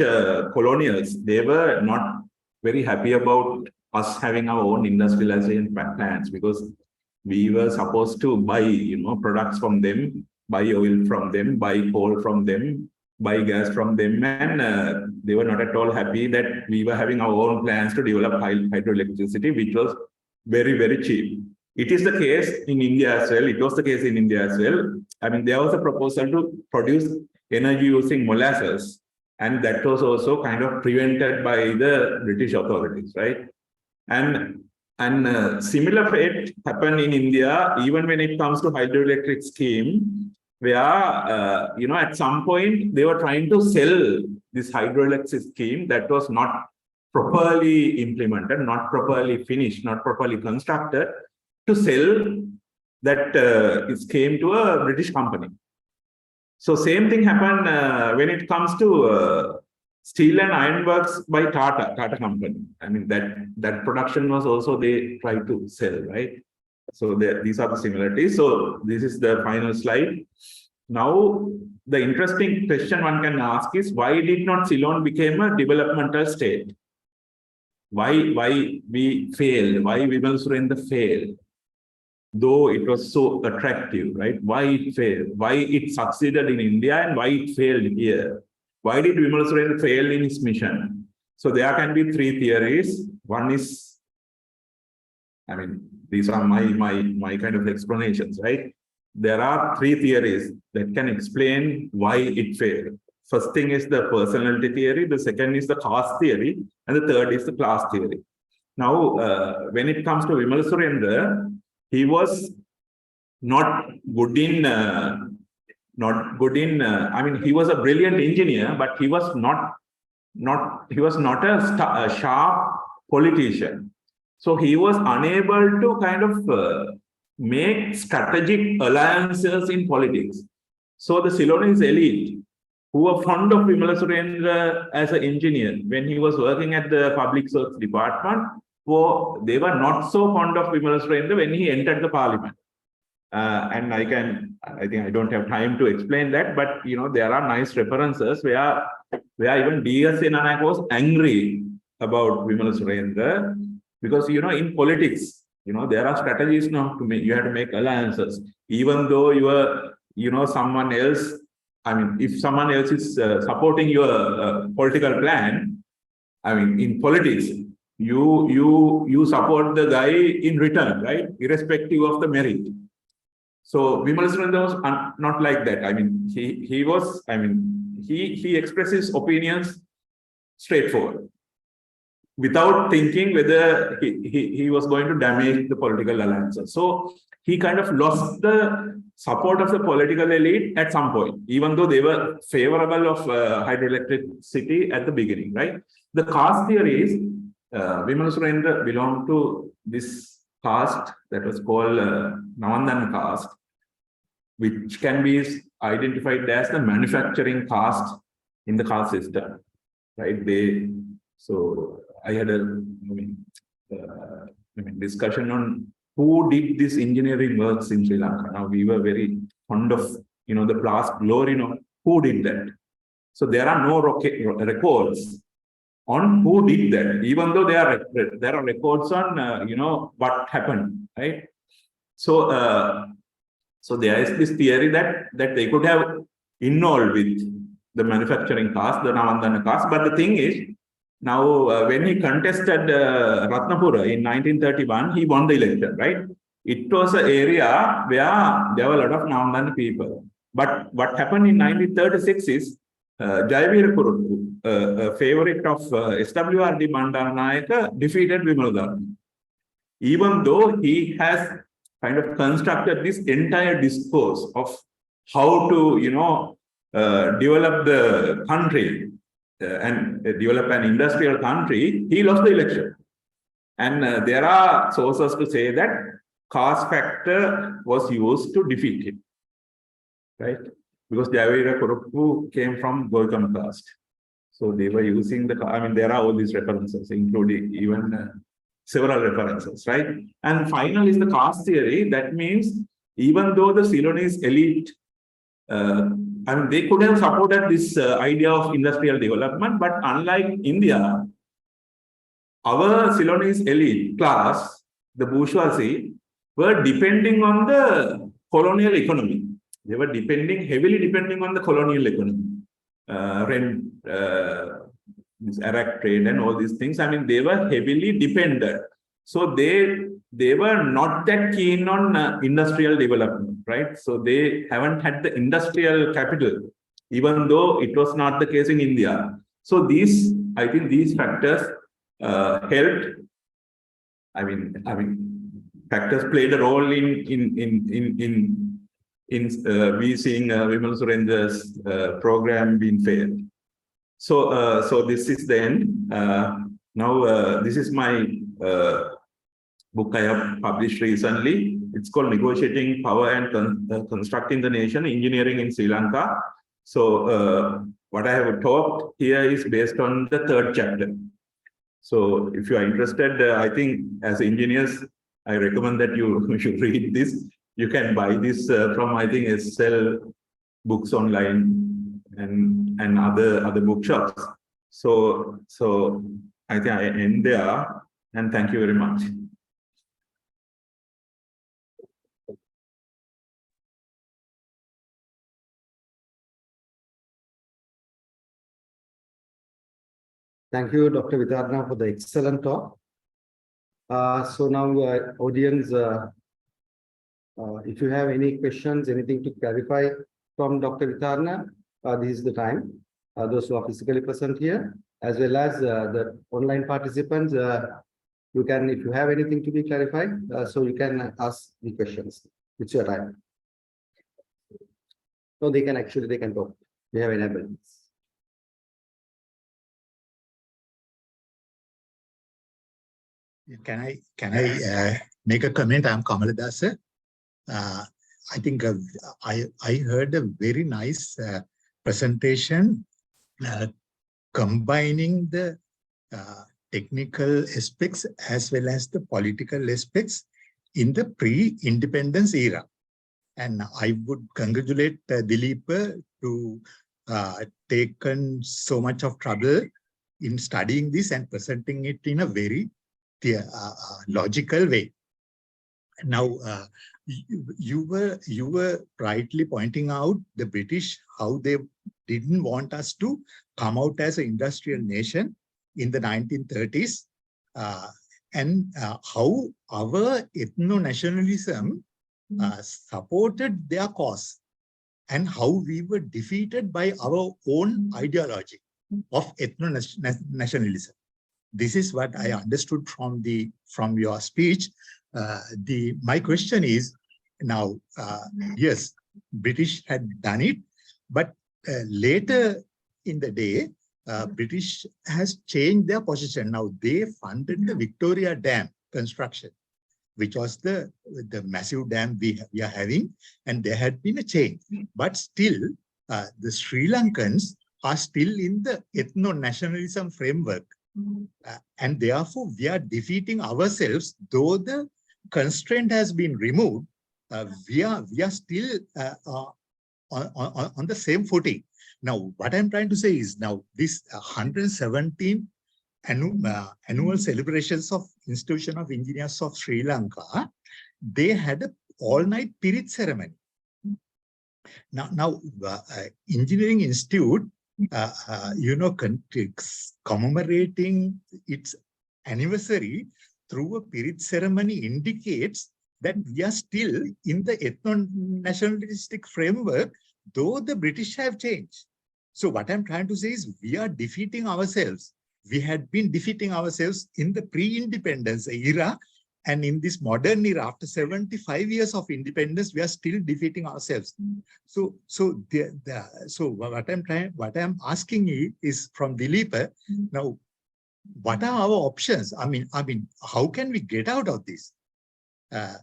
colonials, they were not very happy about us having our own industrialization plans, because we were supposed to buy, products from them, buy oil from them, buy coal from them, buy gas from them, and they were not at all happy that we were having our own plans to develop hydroelectricity, which was very, very cheap. It is the case in India as well. It was the case in India as well. There was a proposal to produce energy using molasses, and that was also kind of prevented by the British authorities, right? And similar fate happened in India, even when it comes to hydroelectric scheme, where at some point they were trying to sell this hydroelectric scheme that was not properly implemented, not properly finished, not properly constructed, to sell that it came to a British company. So same thing happened when it comes to steel and ironworks by Tata company. That production was also they tried to sell, right? So these are the similarities. So this is the final slide. Now, the interesting question one can ask is, why did not Ceylon become a developmental state? Why we failed? Why Wimalasurendra failed? Though it was so attractive, right? Why it failed? Why it succeeded in India and why it failed here? Why did Wimalasurendra fail in his mission? So there can be three theories. One is, these are my kind of explanations, right? There are three theories that can explain why it failed. First thing is the personality theory. The second is the caste theory, and the third is the class theory. Now, when it comes to Wimalasurendra, he was not good in, he was a brilliant engineer, but he was not a sharp politician. So he was unable to kind of make strategic alliances in politics. So the Ceylonese elite, who were fond of Wimalasurendra as an engineer, when he was working at the public works department, they were not so fond of Wimalasurendra when he entered the parliament. And I think I don't have time to explain that, but there are nice references where even D.S. Senanayak was angry about Wimalasurendra, because in politics, there are strategies now to make. You have to make alliances, even though you are someone else. If someone else is supporting your political plan, in politics, you support the guy in return, right? Irrespective of the merit. So Wimalasurendra was not like that. He expressed his opinions straightforward, without thinking whether he was going to damage the political alliances. So he kind of lost the support of the political elite at some point, even though they were favorable of hydroelectricity at the beginning, right? The caste theory is, Wimalasurendra belonged to this caste that was called Navandan caste, which can be identified as the manufacturing caste in the caste system, right? So I had a discussion on who did this engineering works in Sri Lanka. Now we were very fond of the past glory, who did that. So there are no records on who did that, even though there are records on what happened, right? So there is this theory that they could have involved with the manufacturing caste, the Navandana caste. But the thing is, now when he contested Ratnapura in 1931, he won the election, right? It was an area where there were a lot of Navandana people. But what happened in 1936 is, Jayavira Kuruttu, a favorite of SWRD Bandaranaike, defeated Wimalasurendra. Even though he has kind of constructed this entire discourse of how to, develop the country and develop an industrial country, he lost the election. And there are sources to say that caste factor was used to defeat him, right? because Javira Kuruppu came from Golkam caste. So they were using the, I mean, there are all these references, including even several references, right? And final is the caste theory. That means even though the Ceylonese elite, I mean, they could have supported this idea of industrial development, but unlike India, our Ceylonese elite class, the bourgeoisie, were depending on the colonial economy. They were heavily depending on the colonial economy. Rent, this Iraq trade and all these things. I mean, they were heavily dependent. So they were not that keen on industrial development, right? So they haven't had the industrial capital, even though it was not the case in India. So I think these factors helped. I mean, factors played a role in we seeing Wimalasurendра's program being failed. So this is the end. Now this is my book I have published recently. It's called Negotiating Power and Constructing the Nation, Engineering in Sri Lanka. So what I have talked here is based on the third chapter. So if you are interested, I think as engineers, I recommend that you should read this. You can buy this from, I think, SL Books Online and other bookshops. So I think I end there, and thank you very much. Thank you, Dr. Vitarna, for the excellent talk. So now, audience, if you have any questions, anything to clarify from Dr. Vitarna, this is the time. Those who are physically present here, as well as the online participants, you can, if you have anything to be clarified, so you can ask the questions. It's your time. So they can talk. We have enabled. Can I make a comment? I'm Kamaladasa. I think I heard a very nice presentation combining the technical aspects as well as the political aspects in the pre-independence era. And I would congratulate Dilip to taken so much of trouble in studying this and presenting it in a very logical way. Now, you were rightly pointing out the British, how they didn't want us to come out as an industrial nation in the 1930s, and how our ethno-nationalism supported their cause, and how we were defeated by our own ideology of ethno-nationalism. This is what I understood from your speech. My question is now, yes, British had done it, but later in the day, British has changed their position. Now they funded the Victoria Dam construction, which was the massive dam we are having, and there had been a change. But still, the Sri Lankans are still in the ethno-nationalism framework. And therefore, we are defeating ourselves, though the constraint has been removed. We are still on the same footing. Now, what I'm trying to say is now this 117 annual celebrations of Institution of Engineers of Sri Lanka, they had an all-night Pirit ceremony. Now, Engineering Institute, commemorating its anniversary through a Pirit ceremony indicates that we are still in the ethno-nationalistic framework, though the British have changed. So what I'm trying to say is we are defeating ourselves. We had been defeating ourselves in the pre-independence era, and in this modern era, after 75 years of independence, we are still defeating ourselves. So what I'm asking you is from Dilip, now, what are our options? I mean, how can we get out of this? That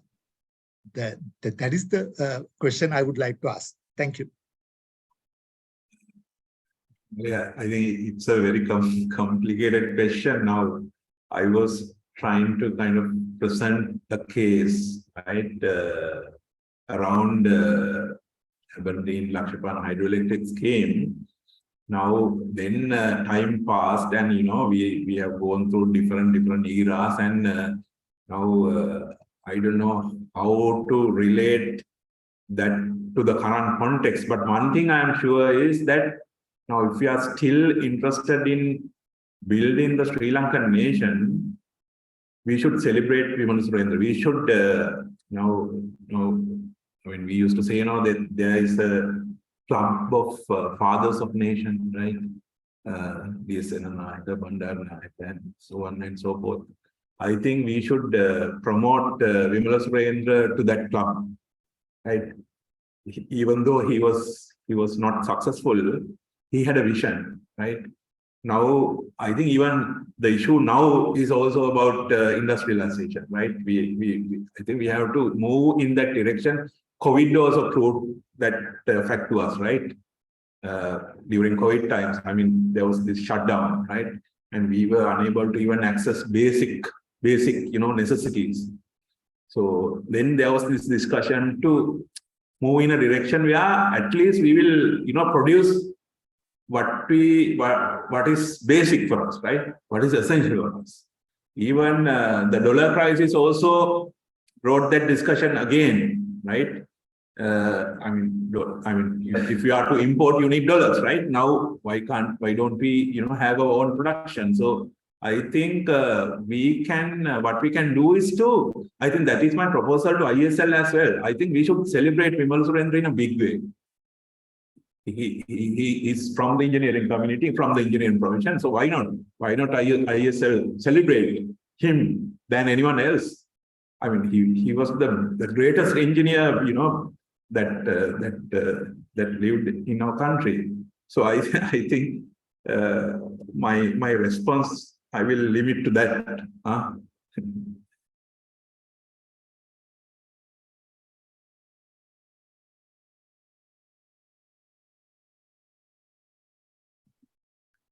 is the question I would like to ask. Thank you. Yeah, I think it's a very complicated question. Now, I was trying to kind of present a case, right, around Aberdeen Lakshapan hydroelectric scheme. Now, then time passed, and we have gone through different eras, and now I don't know how to relate that to the current context. But one thing I am sure is that now, if we are still interested in building the Sri Lankan nation, we should celebrate Wimalasurendra. We should I mean, we used to say, that there is a club of fathers of nation, right? The Bandaranaike, and so on and so forth. I think we should promote Wimalasurendra to that club, right? Even though he was not successful, he had a vision, right? Now, I think even the issue now is also about industrialization, right? I think we have to move in that direction. COVID also proved that fact to us, right? During COVID times, I mean, there was this shutdown, right? And we were unable to even access basic, necessities. So then there was this discussion to move in a direction where at least we will, produce what is basic for us, right? What is essential for us. Even the dollar crisis also brought that discussion again, right? I mean, if you are to import, you need dollars, right? Now, why don't we, have our own production? So I think what we can do is I think that is my proposal to ISL as well. I think we should celebrate Wimalasurendra in a big way. He is from the engineering community, from the engineering profession. So why not? Why not ISL celebrate him than anyone else? I mean, he was the greatest engineer, that lived in our country. So I think my response, I will limit to that.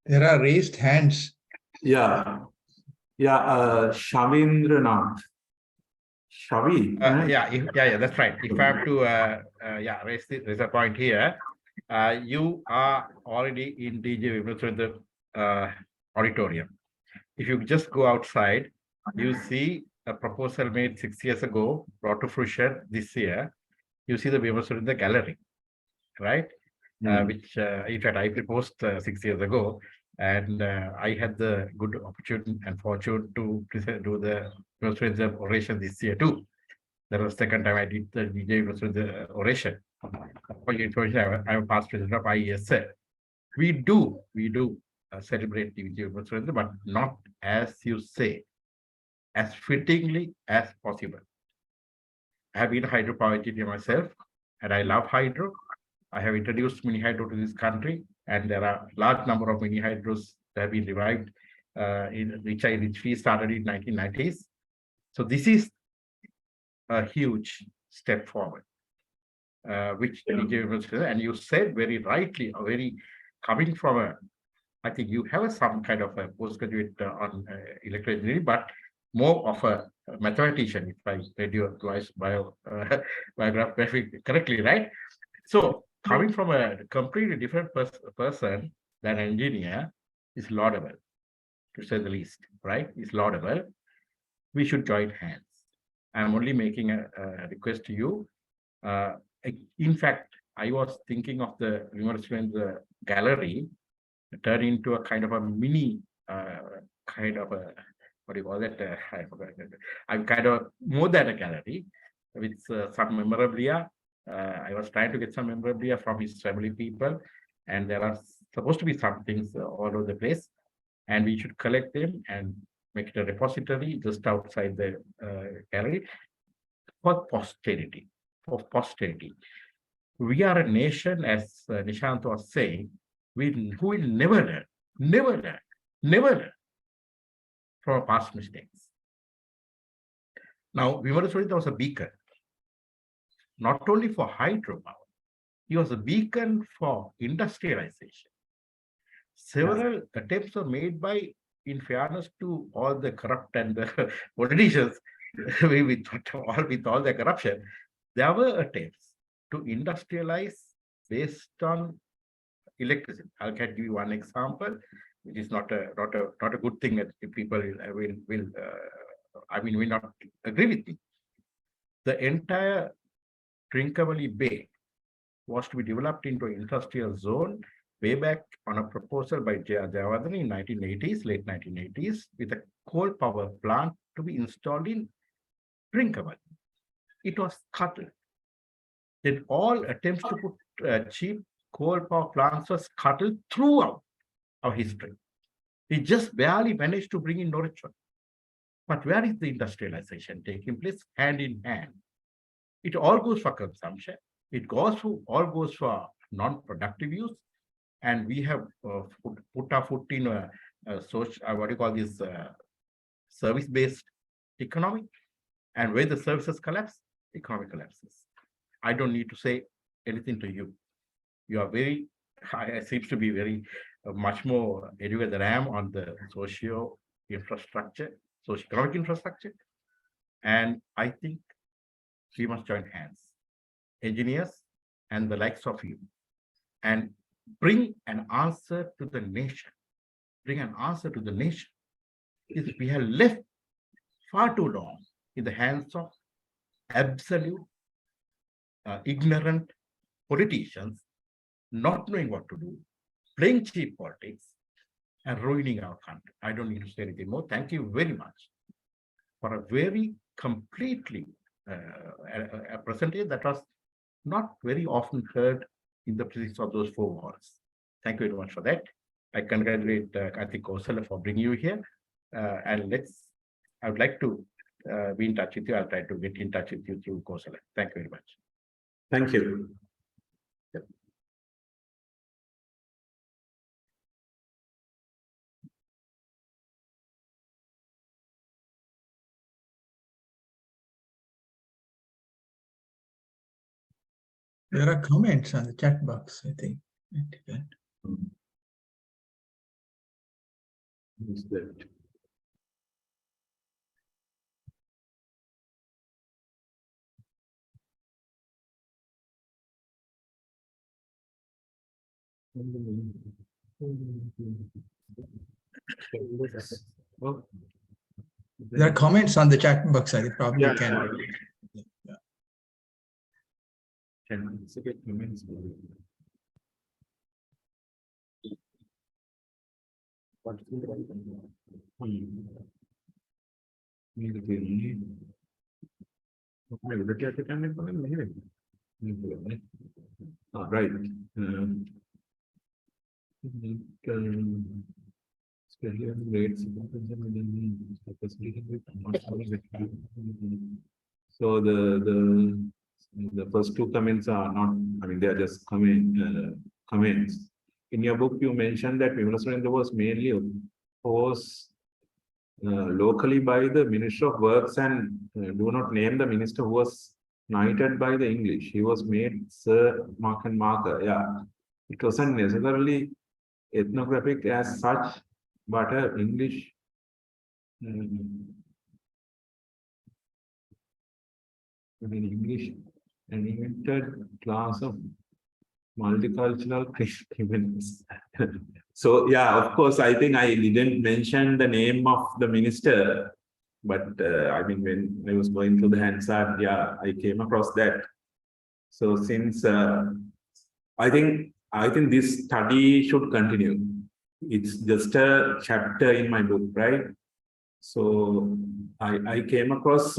There are raised hands. Yeah. Shavindranath. Shavi. Yeah, that's right. If I have to raise a point here, you are already in DJ Wimalasurendra auditorium. If you just go outside, you see a proposal made 6 years ago, brought to fruition this year. You see the Wimalasurendra gallery, right? Which in fact I proposed 6 years ago, and I had the good opportunity and fortune to do the Wimalasurendra oration this year too. That was the second time I did the DJ Wimalasurendra oration. For your information, I'm a past president of IESL. We do celebrate DJ Wimalasurendra, but not as you say, as fittingly as possible. I have been a hydropower engineer myself, and I love hydro. I have introduced mini hydro to this country, and there are a large number of mini hydros that have been revived, which we started in 1990s. So this is a huge step forward, which and you said very rightly, coming from I think you have some kind of a postgraduate on electrical engineering, but more of a mathematician, if I read your biography correctly, right? So coming from a completely different person than an engineer is laudable, to say the least, right? It's laudable. We should join hands. I'm only making a request to you. In fact, I was thinking of the Wimalasurendra gallery turn into a kind of a mini, what do you call it? I forgot. I'm kind of more than a gallery with some memorabilia. I was trying to get some memorabilia from his family people, and there are supposed to be some things all over the place, and we should collect them and make it a repository just outside the gallery for posterity. We are a nation, as Nishant was saying, who will never learn from our past mistakes. Now, Wimalasurendra was a beacon, not only for hydropower, he was a beacon for industrialization. Several attempts were made by, in fairness to all the corrupt and the politicians, with all the corruption, there were attempts to industrialize based on electricity. I'll give you one example, which is not a good thing that people will not agree with me. The entire Trincomalee Bay was to be developed into an industrial zone way back on a proposal by Jayawardene in 1980s, late 1980s, with a coal power plant to be installed in Trincomalee. It was scuttled. Then all attempts to put cheap coal power plants were scuttled throughout our history. We just barely managed to bring in Norwich. But where is the industrialization taking place? Hand in hand. It all goes for consumption. It all goes for non-productive use. And we have put our foot in a social, what do you call this, service-based economy. And where the services collapse, economy collapses. I don't need to say anything to you. You are very, seems to be very much more educated than I am on the socio-economic infrastructure. And I think we must join hands, engineers and the likes of you, and bring an answer to the nation. Bring an answer to the nation. We have left far too long in the hands of absolute ignorant politicians, not knowing what to do, playing cheap politics, and ruining our country. I don't need to say anything more. Thank you very much for a very completely a presentation that was not very often heard in the presence of those four walls. Thank you very much for that. I congratulate Kathi Kosala for bringing you here. And I would like to be in touch with you. I'll try to get in touch with you through Kosala. Thank you very much. Thank you. There are comments on the chat box, I think. Who's that? There are comments on the chat box. I probably can. Yeah. Right. So the first two comments are not, I mean, they are just comments. In your book, you mentioned that Wimalasurendra was mainly opposed locally by the Minister of Works, and do not name the minister who was knighted by the English. He was made Sir Mark and Marker. Yeah, it wasn't necessarily ethnographic as such, but an English an invented class of multicultural criminals. So yeah, of course, I think I didn't mention the name of the minister, but I mean, when I was going through the Hansard, yeah, I came across that. So since I think this study should continue. It's just a chapter in my book, right? So I came across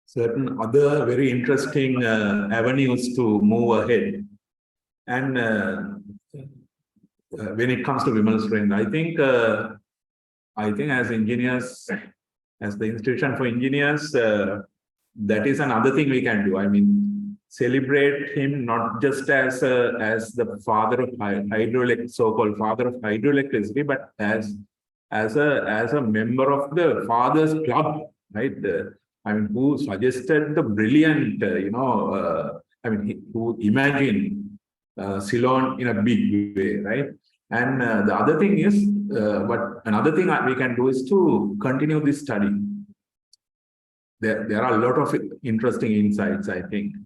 certain other very interesting avenues to move ahead. And when it comes to Wimalasurendra, I think as engineers, as the institution for engineers, that is another thing we can do. I mean, celebrate him not just as the father of hydroelectricity, so-called father of hydroelectricity, but as a member of the Fathers Club, right? I mean, who suggested the brilliant, who imagine Ceylon in a big way, right? And the other thing is, another thing we can do is to continue this study. There are a lot of interesting insights, I think.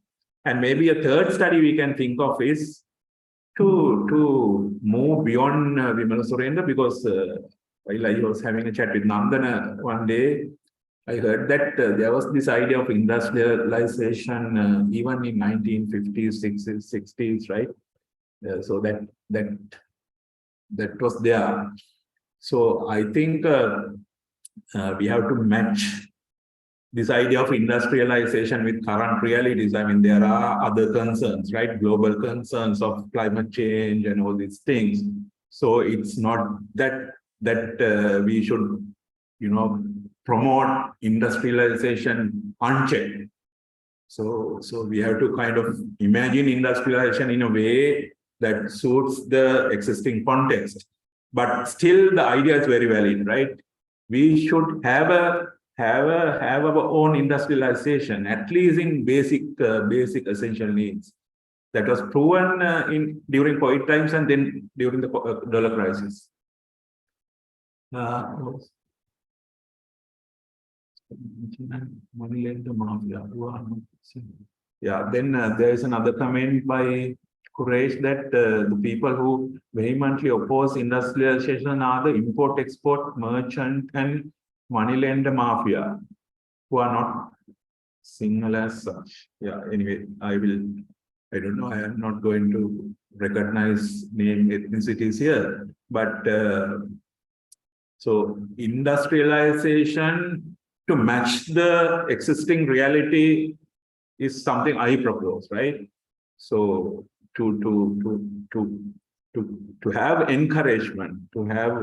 And maybe a third study we can think of is to move beyond Wimalasurendra, because while I was having a chat with Nandan one day, I heard that there was this idea of industrialization even in 1950s, 60s, right? So that was there. So I think we have to match this idea of industrialization with current realities. I mean, there are other concerns, right? Global concerns of climate change and all these things. So it's not that we should, promote industrialization unchecked. So we have to kind of imagine industrialization in a way that suits the existing context. But still, the idea is very valid, right? We should have our own industrialization, at least in basic essential needs. That was proven during COVID times and then during the dollar crisis. Yeah, then there is another comment by Quraish that the people who vehemently oppose industrialization are the import-export merchant and money lender mafia, who are not single as such. Yeah, anyway, I don't know, I am not going to recognize name ethnicities here, but so industrialization to match the existing reality is something I propose, right? So to have encouragement, to have,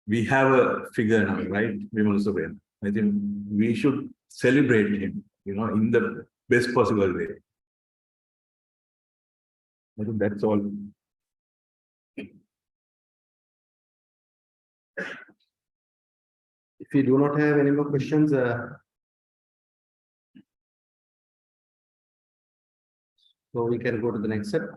we have a figure now, right? Wimalasurendra. I think we should celebrate him, in the best possible way. I think that's all. If you do not have any more questions, so we can go to the next step.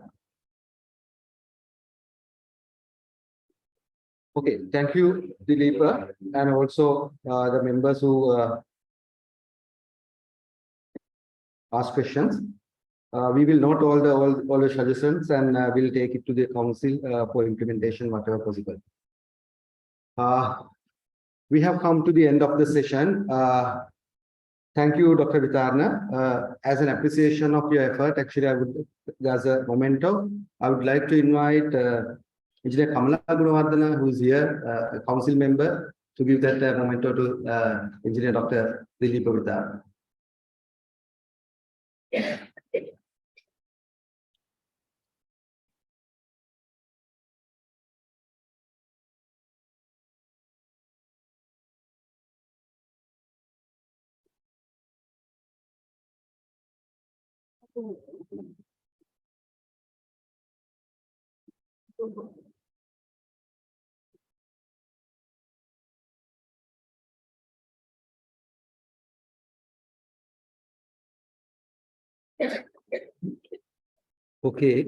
Okay, thank you, Dilip, and also the members who asked questions. We will note all the suggestions and we'll take it to the council for implementation, whatever possible. We have come to the end of the session. Thank you, Dr. Vitarna. As an appreciation of your effort, actually, as a memento, I would like to invite Engineer Kamala Gunawardana, who is here, a council member, to give that memento to Engineer Dr. Dilip Vitarna. Okay,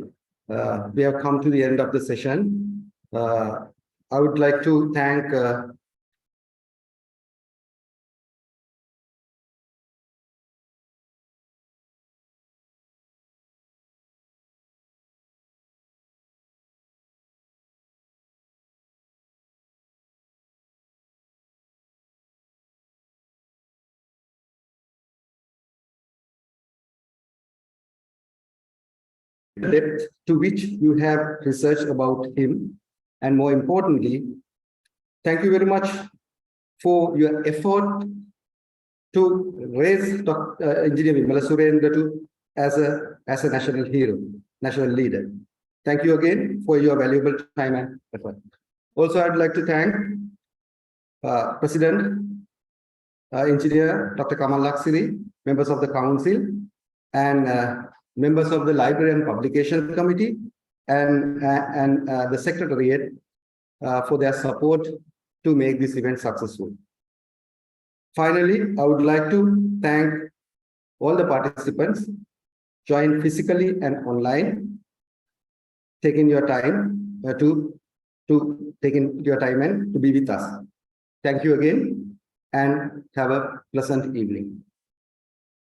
we have come to the end of the session. I would like to thank the depth to which you have researched about him, and more importantly, thank you very much for your effort to raise Engineer Wimalasurendra as a national hero, national leader. Thank you again for your valuable time and effort. Also, I'd like to thank President Engineer Dr. Kamal Laksiri, members of the council, and members of the Library and Publication Committee, and the Secretariat for their support to make this event successful. Finally, I would like to thank all the participants, joined physically and online, taking your time to taking your time and to be with us. Thank you again and have a pleasant evening.